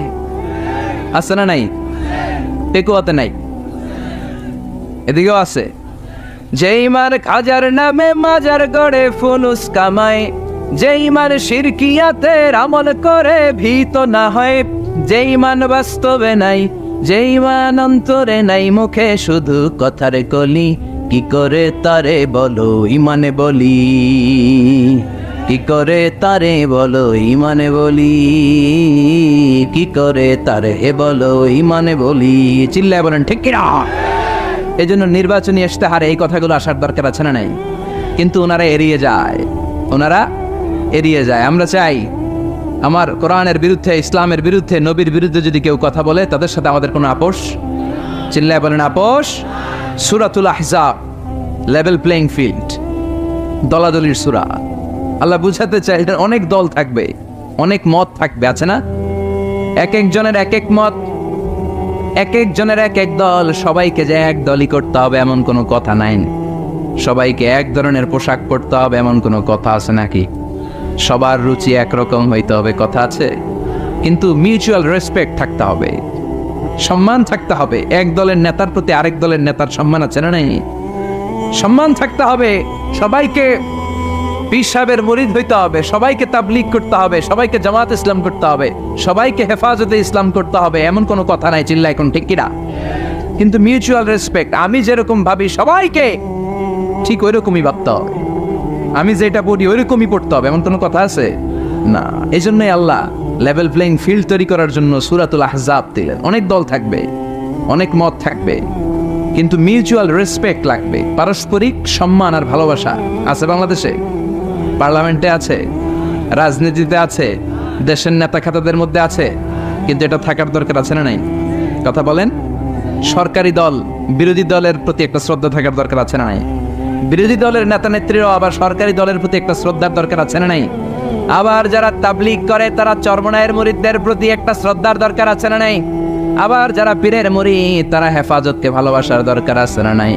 আছে না নাই? টেকুয়াতে নাই, এদিকেও আছে। যে ইমান খাজার নামে মাজার গড়ে ফুলুস কামায়, যে ইমান শিরকিয়াতের আমল করে ভীত না হয়, যে ইমান বাস্তবে নাই, যে ইমান অন্তরে নাই, মুখে শুধু কথার কলি, কি করে তারে বলো ইমানে বলি, কি করে তারে বলো ইমানে বলি, কি করে তারে বলো ইমানে বলি। চিল্লায় বলেন ঠিক কিনা? এই জন্য নির্বাচনী ইশতেহারে এই কথাগুলো আসার দরকার আছে না নাই? কিন্তু ওনারা এড়িয়ে যায়, ওনারা এড়িয়ে যায়। আমরা চাই আমার কোরআনের বিরুদ্ধে, ইসলামের বিরুদ্ধে, নবীর বিরুদ্ধে যদি কেউ কথা বলে তাদের সাথে আমাদের কোনো আপোষ। চিল্লায় বলেন আপোষ। সূরাতুল আহজাব, লেভেল প্লেইং ফিল্ড, দলাদলির সূরা। আল্লাহ বুঝাতে চাই অনেক দল থাকবে, অনেক মত থাকবে, আছে না? এক একজনের এক এক মত, এক একজনের এক এক দল। সবাইকে যে এক দলই করতে হবে এমন কোনো কথা নাই। সবাইকে এক ধরনের পোশাক পরতে হবে এমন কোনো কথা আছে নাকি? সবার রুচি একরকম হইতে হবে কথা আছে? কিন্তু মিউচুয়াল রেসপেক্ট থাকতে হবে, সম্মান থাকতে হবে। এক দলের নেতার প্রতি আরেক দলের নেতার সম্মান আছে না নাই? সম্মান থাকতে হবে। সবাইকে পীর সাহেবের মুরিদ হইতে হবে, সবাইকে তাবলীগ করতে হবে, সবাইকে জামাত ইসলাম করতে হবে, সবাইকে হেফাজতে ইসলাম করতে হবে এমন কোনো কথা নাই। চিল্লা এখন ঠিক কিনা? কিন্তু মিউচুয়াল রেসপেক্ট, আমি যেরকম ভাবি সবাইকে ঠিক ওই রকমই ভাবতে হবে, আমি যেটা পড়ি ওই রকমই পড়তে হবে এমন কোনো কথা আছে না। এই জন্যই আল্লাহ লেভেল প্লেইং ফিল্ড তৈরি করার জন্য সূরাতুল আহজাব দিলেন। অনেক দল থাকবে, অনেক মত থাকবে, কিন্তু মিউচুয়াল রেসপেক্ট লাগবে। পারস্পরিক সম্মান আর ভালোবাসা আছে বাংলাদেশে, পার্লামেন্টে আছে, রাজনীতিতে আছে, দেশের নেতা খাতাদের মধ্যে আছে, কিন্তু এটা থাকার দরকার আছে না নাই? কথা বলেন। সরকারি দল বিরোধী দলের প্রতি একটা শ্রদ্ধা থাকার দরকার আছে না নাই? বিরোধী দলের নেতা নেত্রীরাও আবার সরকারি দলের প্রতি একটা শ্রদ্ধার দরকার আছে না নাই? আবার যারা তাবলীগ করে তারা চরমনায়ের মুরিদদের প্রতি একটা শ্রদ্ধার দরকার আছে না নাই? আবার যারা পীরের মুরিদ তারা হেফাজতকে ভালোবাসার দরকার আছে না নাই?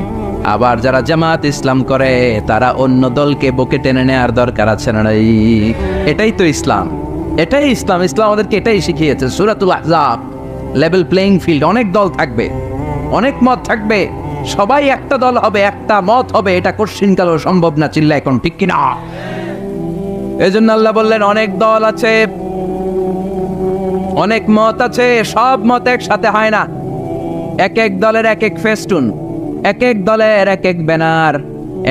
আবার যারা জামাত ইসলাম করে তারা অন্য দলকে বুকে টেনে নেওয়ার দরকার আছে না নাই? এটাই তো ইসলাম, এটাই ইসলাম। ইসলাম আমাদেরকে এটাই শিখিয়েছে। সূরাতুল আহজাব, লেভেল প্লেইং ফিল্ড। অনেক দল থাকবে, অনেক মত থাকবে, সবাই একটা দল হবে, একটা মত হবে, এটা কোশ্চিনকালও সম্ভব না। চিল্লা এখন ঠিক কিনা? এই জন্য আল্লাহ বললেন অনেক দল আছে, অনেক মত আছে, সব মত একসাথে হয় না। এক এক দলের এক এক ফেস্টুন, এক এক দলের এক এক ব্যানার,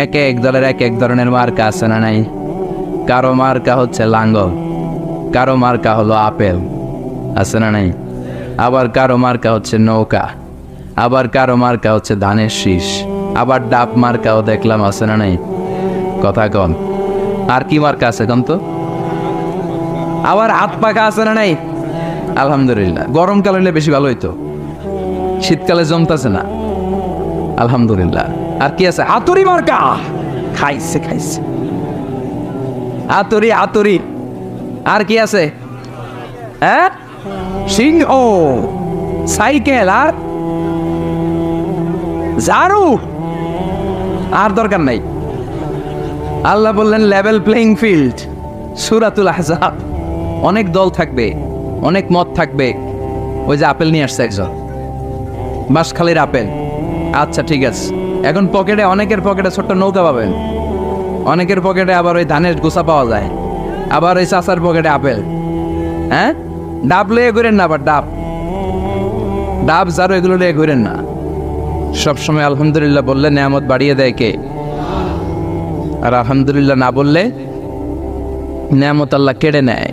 এক এক দলের এক এক ধরনের মার্কা আছে না নাই? কারো মার্কা হচ্ছে লাঙ্গল, কারো মার্কা হলো আপেল, আছে না নাই? আবার কারো মার্কা হচ্ছে নৌকা, আবার কারো মার্কা হচ্ছে ধানের শীষ, আবার ডাব মার্কাও দেখলাম, আছে না নাই? কথা কন। আর কি মার্কা আছে কন তো? আবার হাত পাখা আছে না নাই? আলহামদুলিল্লাহ। গরমকাল হইলে বেশি ভালো হইতো, শীতকালে জমতেছে না, আলহামদুলিল্লাহ। আর কি আছে? হাতুড়ি মার্কা। খাইছে খাইছে, হাতুড়ি হাতুড়ি। আর কি আছে? হ্যাঁ, সিংহ, সাইকেল, আর ঝাড়ু। আর দরকার নাই। আল্লাহ বললেন লেভেল প্লেইং ফিল্ড। সূরাতুল আহজাব। অনেক দল থাকবে, অনেক মত থাকবে। ওই যে আপেল নিয়ে আসছে একজন, বাঁশখালীর আপেল। আচ্ছা ঠিক আছে, এখন পকেটে, অনেকের পকেটে ছোট্ট নৌকা পাবেন, অনেকের পকেটে আবার ওই ধানের গোছা পাওয়া যায়, আবার ওই চাচার পকেটে আপেল। হ্যাঁ, ডাব লয়ে ঘুরেন না, আবার ডাব জারো এগুলো লয়ে ঘুরেন না। সবসময় আলহামদুলিল্লাহ বললে নেয়ামত বাড়িয়ে দেয় কে? আর আলহামদুলিল্লাহ না বললে নেয়ামত আল্লাহ কেড়ে নেয়।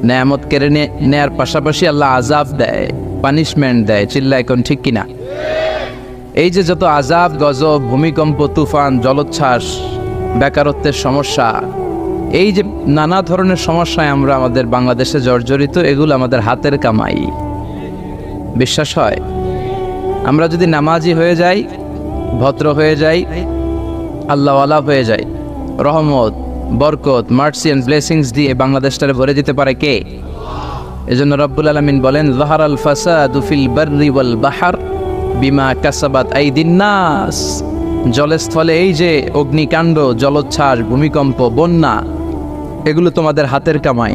নেয়ামত কেড়ে নেয়ার পাশাপাশি আল্লাহ আযাব দেয়, পানিশমেন্ট দেয়। চিল্লায় কোন ঠিক কিনা? এই যে যত আযাব, গজব, ভূমিকম্প, তুফান, জলোচ্ছ্বাস, বেকারত্বের সমস্যা, এই যে নানা ধরনের সমস্যায় আমরা আমাদের বাংলাদেশে জর্জরিত, এগুলো আমাদের হাতের কামাই। বিশ্বাস হয়? আমরা যদি নামাজি হয়ে যাই, ভদ্র হয়ে যাই, আল্লাহওয়ালা হয়ে যাই, রহমত, বরকত, মার্সি এন্ড ব্লেসিংস দিয়ে বাংলাদেশটারে ভরে দিতে পারে কে? এজন্য রব্বুল আলামিন বলেন, যাহারাল ফাসাদু ফিল বাররি ওয়াল বাহর বিমা কাসাবাত আইদিন নাস। জলস্থলে এই যে অগ্নিকাণ্ড, জলোচ্ছ্বাস, ভূমিকম্প, বন্যা, এগুলো তোমাদের হাতের কামাই।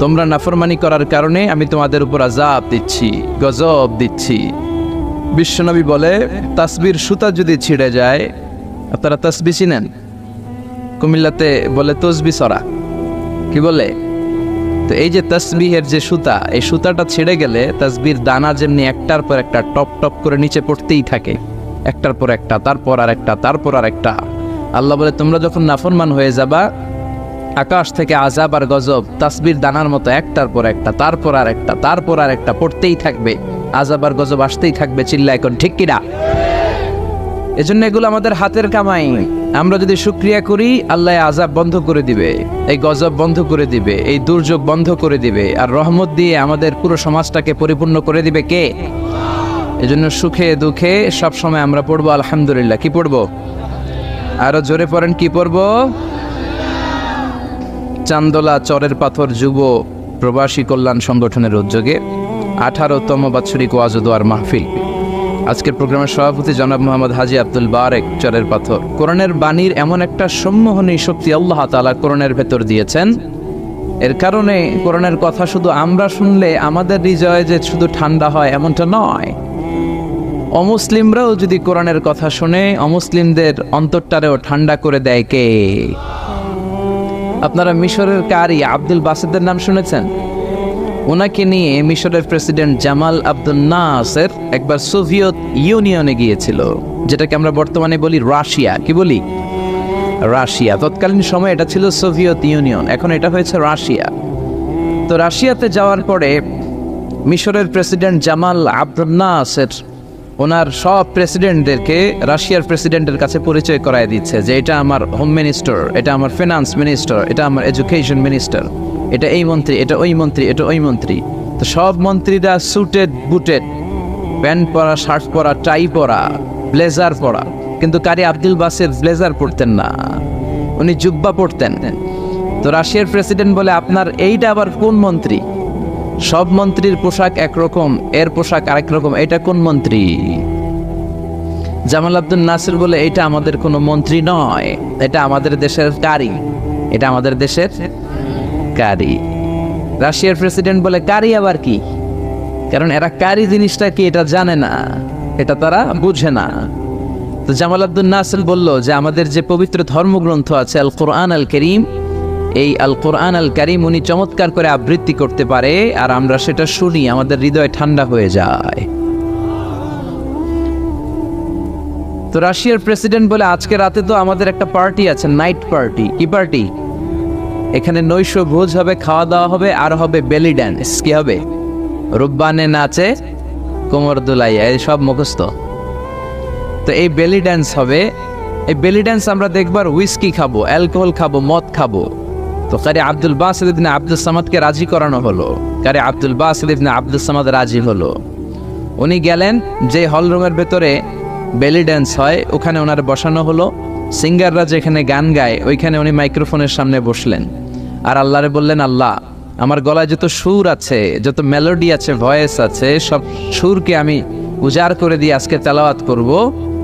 তোমরা নাফরমানি করার কারণে আমি তোমাদের উপর আযাব দিচ্ছি, গজব দিচ্ছি। বিশ্বনবী বলে, তাসবির সুতা যদি ছিঁড়ে যায়, আপনারা তাসবি চিনেন? কুমিল্লাতে বলে তসবি সরা, কি বলে? তো এই যে তাসবিহের যে সুতা, এই সুতাটা ছিঁড়ে গেলে তাসবির দানা যেমনি একটার পর একটা টপ টপ করে নিচে পড়তেই থাকে, একটার পর একটা, তারপর আর একটা, তারপর আর একটা। আল্লাহ বলে, তোমরা যখন নাফরমান হয়ে যাবা, আকাশ থেকে আযাব আর গজব তাসবির দানার মতো একটার পর একটা, তারপর আর একটা, তারপর আর একটা পড়তেই থাকবে, আযাব আর গজব আসতেই থাকবে। চিল্লা এখন ঠিক কিনা? এজন্য এগুলো আমাদের হাতের কামাই। আমরা যদি শুকরিয়া করি, আল্লাহ আযাব বন্ধ করে দিবে, এই গজব বন্ধ করে দিবে, এই দুর্যোগ বন্ধ করে দিবে, আর রহমত দিয়ে আমাদের পুরো সমাজটাকে পরিপূর্ণ করে দিবে কে? এজন্য সুখে দুঃখে সবসময় আমরা পড়বো আলহামদুলিল্লাহ। কি পড়বো? আরো জোরে পড়েন, কি পড়বো? চান্দোলা চরের পাথর যুব প্রবাসী কল্যাণ সংগঠনের উদ্যোগে 18তম বাৎসরিক ওয়াজ ও দোয়ার মাহফিল। আজকের প্রোগ্রামের সভাপতি জনাব মোহাম্মদ হাজি আব্দুল বারেক, চরের পাথর। কোরআনের বাণীর এমন একটা সম্মোহনী শক্তি আল্লাহ তাআলা কোরআনের ভেতর দিয়েছেন, এর কারণে কোরআনের কথা শুধু আমরা শুনলে আমাদের হৃদয়ে যে শুধু ঠান্ডা হয় এমনটা নয়, অমুসলিমরাও যদি কোরআনের কথা শুনে অমুসলিমদের অন্তরটারেও ঠান্ডা করে দেয় কে? আপনারা মিশরের কারি আব্দুল বাসেদের নাম শুনেছেন? ওনাকে নিয়ে মিশরের প্রেসিডেন্ট জামাল আব্দুল নাসের একবার সোভিয়েত ইউনিয়নে গিয়েছিল, যেটাকে আমরা বর্তমানে বলি রাশিয়া। কি বলি? রাশিয়া। তৎকালীন সময় এটা ছিল সোভিয়েত ইউনিয়ন, এখন এটা হয়েছে রাশিয়া। তো রাশিয়াতে যাওয়ার পরে মিশরের প্রেসিডেন্ট জামাল আব্দুল নাসের ওনার সব প্রেসিডেন্টদেরকে রাশিয়ার প্রেসিডেন্টের কাছে পরিচয় করায় দিচ্ছে যে এটা আমার হোম মিনিস্টার, এটা আমার ফিনান্স মিনিস্টার, এটা আমার এডুকেশন মিনিস্টার, এটা এই মন্ত্রী, এটা ওই মন্ত্রী, এটা ওই মন্ত্রী। তো সব মন্ত্রীরা সুটেড বুটেড, প্যান্ট পরা, শার্ট পরা, টাই পরা, ব্লেজার পরা। কিন্তু কারি আব্দুল বাসের ব্লেজার পরতেন না, উনি জুব্বা পরতেন। তো রাশিয়ার প্রেসিডেন্ট বলে, আপনার এইটা আবার কোন মন্ত্রী? সব মন্ত্রীর পোশাক একরকম, এর পোশাক আরেক রকম, এটা কোন মন্ত্রী? জামাল আব্দুল নাসির বলে, এটা আমাদের কোনো মন্ত্রী নয়, এটা আমাদের দেশের কারি, এটা আমাদের দেশের কারি। রাশিয়ার প্রেসিডেন্ট বলে, কারি আবার কি? কারণ এরা কারি জিনিসটা কি এটা জানে না, এটা তারা বুঝে না। তো জামাল আব্দুল নাসির বলল যে আমাদের যে পবিত্র ধর্মগ্রন্থ আছে আল কোরআন আল কারীম, এই আল কোরআন আল কারীম উনি চমৎকার করে আবৃত্তি করতে পারে, আর আমরা সেটা শুনি, আমাদের হৃদয় ঠান্ডা হয়ে যায়। তো রাশিয়ার প্রেসিডেন্ট বলে, আজকে রাতে তো আমাদের একটা পার্টি আছে, নাইট পার্টি। কি পার্টি? এখানে নৈশ ভোজ হবে, খাওয়া দাওয়া হবে, আর হবে বেলি ড্যান্স। কি হবে? রুব্বানে নাচে কোমর দুলাইয়া, এই সব মুখস্থ। তো এই বেলি ড্যান্স হবে, এই বেলি ড্যান্স আমরা দেখবার, হুইস্কি খাবো, অ্যালকোহল খাবো, মদ খাবো। তো কারি আব্দুল বাসিত ইবনে আব্দুস সামাদকে রাজি করানো হলো। কারি আব্দুল বাসিত ইবনে আব্দুস সামাদ রাজি হলো। উনি গেলেন, যে হল রুমের ভেতরে বেলি ড্যান্স হয় ওখানে ওনার বসানো হলো। সিঙ্গাররা যেখানে গান গায় ওইখানে উনি মাইক্রোফোনের সামনে বসলেন, আর আল্লাহরে বললেন, আল্লাহ আমার গলায় যত সুর আছে, যত মেলোডি আছে, ভয়েস আছে, সব সুরকে আমি উজাড় করে দিয়ে আজকে তেলাওয়াত করব।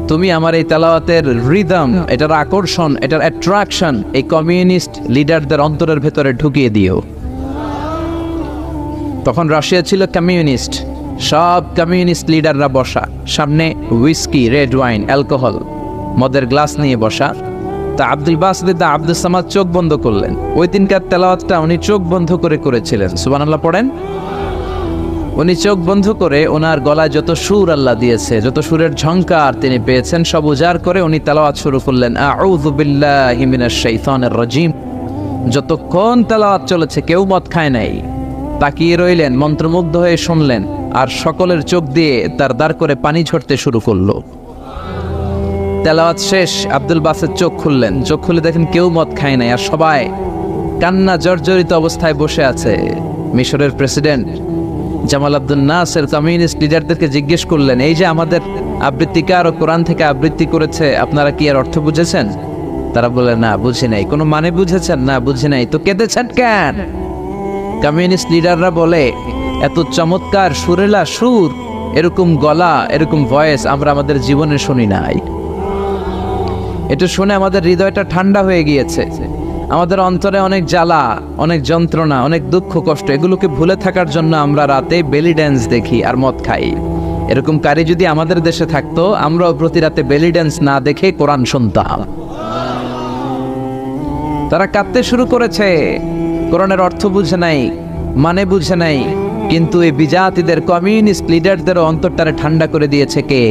তুমি আমার এই তেলাওয়াতের রিদম, এটার আকর্ষণ, এটার অ্যাট্রাকশন এই কমিউনিস্ট লিডারদের অন্তরের ভেতরে ঢুকিয়ে দিও। তখন রাশিয়া ছিল কমিউনিস্ট, সব কমিউনিস্ট লিডাররা বসা, সামনে হুইস্কি, রেড ওয়াইন, অ্যালকোহল, মদের গ্লাস নিয়ে বসা। তা আব্দুল বাসিত দা আব্দুস সামাদ চোখ বন্ধ করলেন। ওই দিনকার তেলাওয়াতটা উনি চোখ বন্ধ করে করেছিলেন। সুবহানাল্লাহ পড়েন। উনি চোখ বন্ধ করে ওনার গলায় যত সুর আল্লাহ দিয়েছে, যত সুরের ঝংকার তিনি পেয়েছেন, সব উজাড় করে উনি তেলাওয়াত শুরু করলেন, আউযু বিল্লাহি মিনাশ শাইতানির রাজিম। যতক্ষণ তেলাওয়াত চলেছে কেউ মদ খায় নাই, তাকিয়ে রইলেন, মন্ত্রমুগ্ধ হয়ে শুনলেন, আর সকলের চোখ দিয়ে তার দাঁড় করে পানি ঝরতে শুরু করলো। তেলাওয়াত শেষ, আব্দুল বাসিত চোখ খুললেন। চোখ খুলে দেখেন কেউ মদ খায় নাই, আর সবাই কান্না জর্জরিত অবস্থায় বসে আছে। মিশরের প্রেসিডেন্ট জামাল আব্দুল নাসের কমিউনিস্ট লিডারদেরকে জিজ্ঞেস করলেন, এই যে আমাদের আবৃত্তিকার ও কোরআন থেকে আবৃত্তি করেছে, আপনারা কি এর অর্থ বুঝেছেন? তারা বলে, না বুঝি নাই। কোনো মানে বুঝেছেন? না বুঝি নাই। তো কেঁদেছেন কেন? কমিউনিস্ট লিডাররা বলে, এত চমৎকার সুরেলা সুর, এরকম গলা, এরকম ভয়েস আমরা আমাদের জীবনে শুনি নাই। এটা শুনে আমাদের হৃদয়টা ঠান্ডা হয়ে গিয়েছে। আমাদের অন্তরে অনেক জ্বালা, অনেক যন্ত্রণা, অনেক দুঃখ কষ্ট, এগুলোকে ভুলে থাকার জন্য আমরা রাতে বেলি ড্যান্স দেখি আর মদ খাই। এরকম কারি যদি আমাদের দেশে থাকতো, আমরাও প্রতি রাতে বেলি ড্যান্স না দেখে কোরআন শুনতাম। তারা কাঁদতে শুরু করেছে, কোরআনের অর্থ বুঝে নাই, মানে বুঝে নাই। কিন্তু এই বিজাতিদের কমিউনিস্ট লিডারদেরও অন্তরটারে ঠান্ডা করে দিয়েছে কে?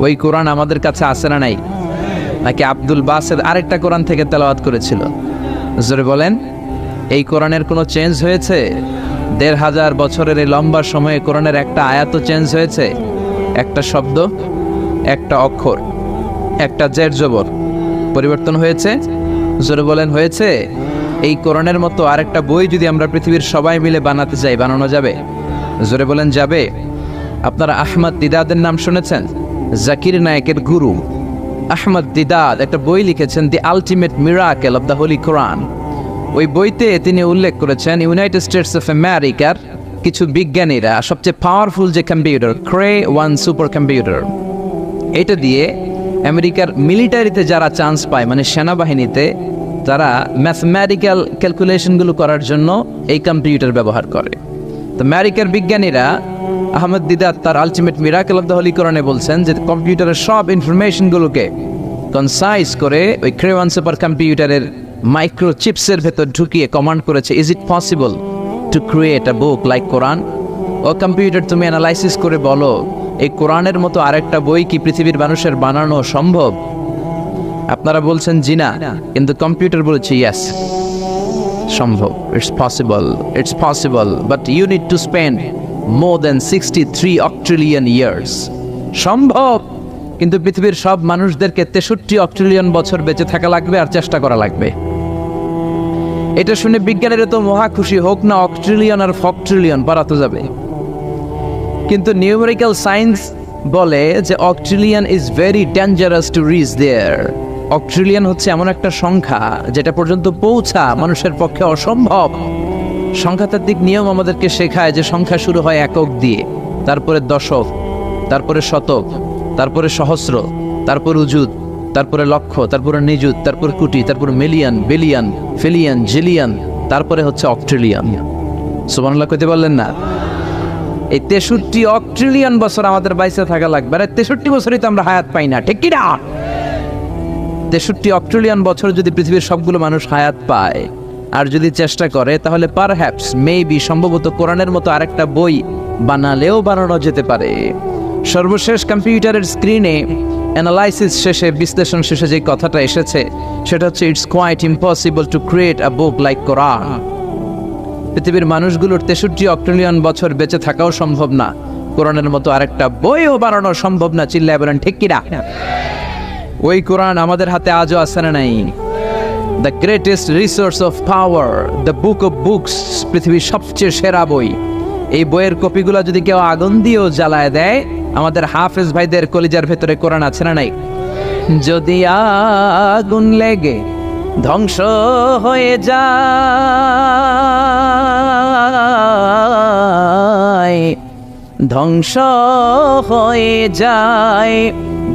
ওই কোরআন আমাদের কাছে আসে না নাই? নাকি আব্দুল বাসিত আরেকটা কোরআন থেকে তেলাওয়াত করেছিল? জোরে বলেন, এই কোরআনের কোনো চেঞ্জ হয়েছে? ১৫০০ বছরের এই লম্বা সময়ে কোরআনের একটা আয়াত চেঞ্জ হয়েছে? একটা শব্দ, একটা অক্ষর, একটা জের জবর পরিবর্তন হয়েছে? জোরে বলেন, হয়েছে? এই কোরআনের মতো আরেকটা বই যদি আমরা পৃথিবীর সবাই মিলে বানাতে চাই, বানানো যাবে? জোরে বলেন, যাবে? আপনারা আহমদ দিদাদের নাম শুনেছেন? জাকির নায়েকের গুরু আহমদ দিদাদ একটা বই লিখেছেন, the ultimate miracle of the holy Quran. ওই বইতে তিনি উল্লেখ করেছেন, ইউনাইটেড স্টেটস অফ আমেরিকার কিছু বিজ্ঞানীরা সবচেয়ে পাওয়ারফুল যে কম্পিউটার, ক্রে 1 সুপার কম্পিউটার, এটা দিয়ে আমেরিকার মিলিটারিতে যারা চান্স পায়, মানে সেনাবাহিনীতে, তারা ম্যাথমেটিক্যাল ক্যালকুলেশনগুলো করার জন্য এই কম্পিউটার ব্যবহার করে। তো আমেরিকার বিজ্ঞানীরা আহমদ দিদাত তার ultimate miracle of the holy কোরআনে বলছেন যে কম্পিউটারের সব ইনফরমেশনগুলোকে কনসাইজ করে ওই ক্রে 1 সুপার কম্পিউটারের মাইক্রো চিপসের ভেতর ঢুকিয়ে কমান্ড করেছে, is it possible to create a book like Quran? ও কম্পিউটার, তুমি অ্যানালাইসিস করে বলো, এই কোরআনের মতো আরেকটা বই কি পৃথিবীর মানুষের বানানো সম্ভব? আপনারা বলছেন জি না, কিন্তু কম্পিউটার বলেছে ইয়েস, সম্ভব। It's possible, it's possible, but you need to spend more than 63 octrillion years। সম্ভব, কিন্তু পৃথিবীর সব মানুষদেরকে 63 অক্ট্রিলিয়ন বছর বেঁচে থাকা লাগবে আর চেষ্টা করা লাগবে। এটা শুনে বিজ্ঞানীরা তো মহা খুশি, হোক না অক্ট্রিলিয়ন আর ফক্ট্রিলিয়ন, বাড়াতে যাবে। কিন্তু নিউমেরিক্যাল সায়েন্স বলে যে octillion is very dangerous to reach there. Octillion হচ্ছে এমন একটা সংখ্যা যেটা পর্যন্ত পৌঁছা মানুষের পক্ষে অসম্ভব। সংখ্যাতাত্ত্বিক নিয়ম আমাদেরকে শেখায় যে সংখ্যা শুরু হয় একক দিয়ে, তারপরে দশক, তারপরে শতক, তারপরে সহস্র, তারপর উজুদ, তারপরে লক্ষ, তারপরে নিযুত, তারপরে কোটি, তারপরে মিলিয়ন, বিলিয়ন, ফিলিয়ন, জিলিয়ন, তারপরে হচ্ছে অক্ট্রিলিয়ন। সুবহানাল্লাহ কইতে বললেন না? এই 63 অক্ট্রিলিয়ন বছর আমাদের বাইসে থাকা লাগবে। আর 63 বছরই তো আমরা হায়াত পাই না, ঠিক কি না? 63 অক্ট্রিলিয়ন বছর যদি পৃথিবীর সবগুলো মানুষ হায়াত পায় আর যদি চেষ্টা করে, তাহলে পারহ্যাপস, মেবি, সম্ভবত কোরআনের মতো আরেকটা বই বানালেও বানানো যেতে পারে। সর্বশেষ কম্পিউটারের স্ক্রিনে অ্যানালাইসিস শেষে, বিশ্লেষণ শেষে যে কথাটা এসেছে সেটা হচ্ছে, it's quite impossible to create a book like Quran. পৃথিবীর মানুষগুলোর 63 অক্ট্রিলিয়ন বছর বেঁচে থাকাও সম্ভব না, কোরআনের মতো আরেকটা বইও বানানো সম্ভব না। চিল্লায় বলেন ঠিক কিনা? ওই কোরআন আমাদের হাতে আজও আছে না নাই? The greatest resource of power, the book of books, পৃথিবীর সবচেয়ে সেরা বই। এই বইয়ের কপিগুলো যদি কেউ আগুন দিয়েও জ্বালায় দেয়, আমাদের হাফেজ ভাইদের কলিজার ভেতরে কোরআন আছে না নাই? যদি আগুন লেগে ধ্বংস হয়ে যায়, ধ্বংস হয়ে যায়,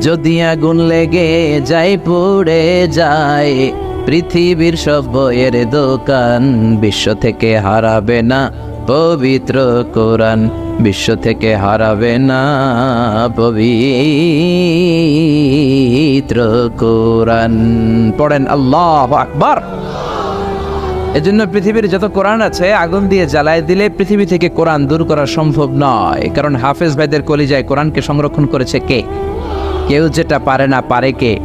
যদি আগুন লেগে যায়, পুড়ে যায় পৃথিবীর সব বইয়ের দোকান, বিশ্ব থেকে হারাবে না পবিত্র কোরআন। বিশ্ব থেকে হারাবে না পবিত্র কোরআন। পড়েন আল্লাহু আকবার। এজন্য পৃথিবীর যত কোরআন আছে আগুন দিয়ে জ্বালায় দিলে পৃথিবী থেকে কোরআন দূর করা সম্ভব নয়, কারণ হাফেজ ভাইদের কলিজায় কোরআনকে সংরক্ষণ করেছে কে? কেউ যেটা পারে না, পারে কে?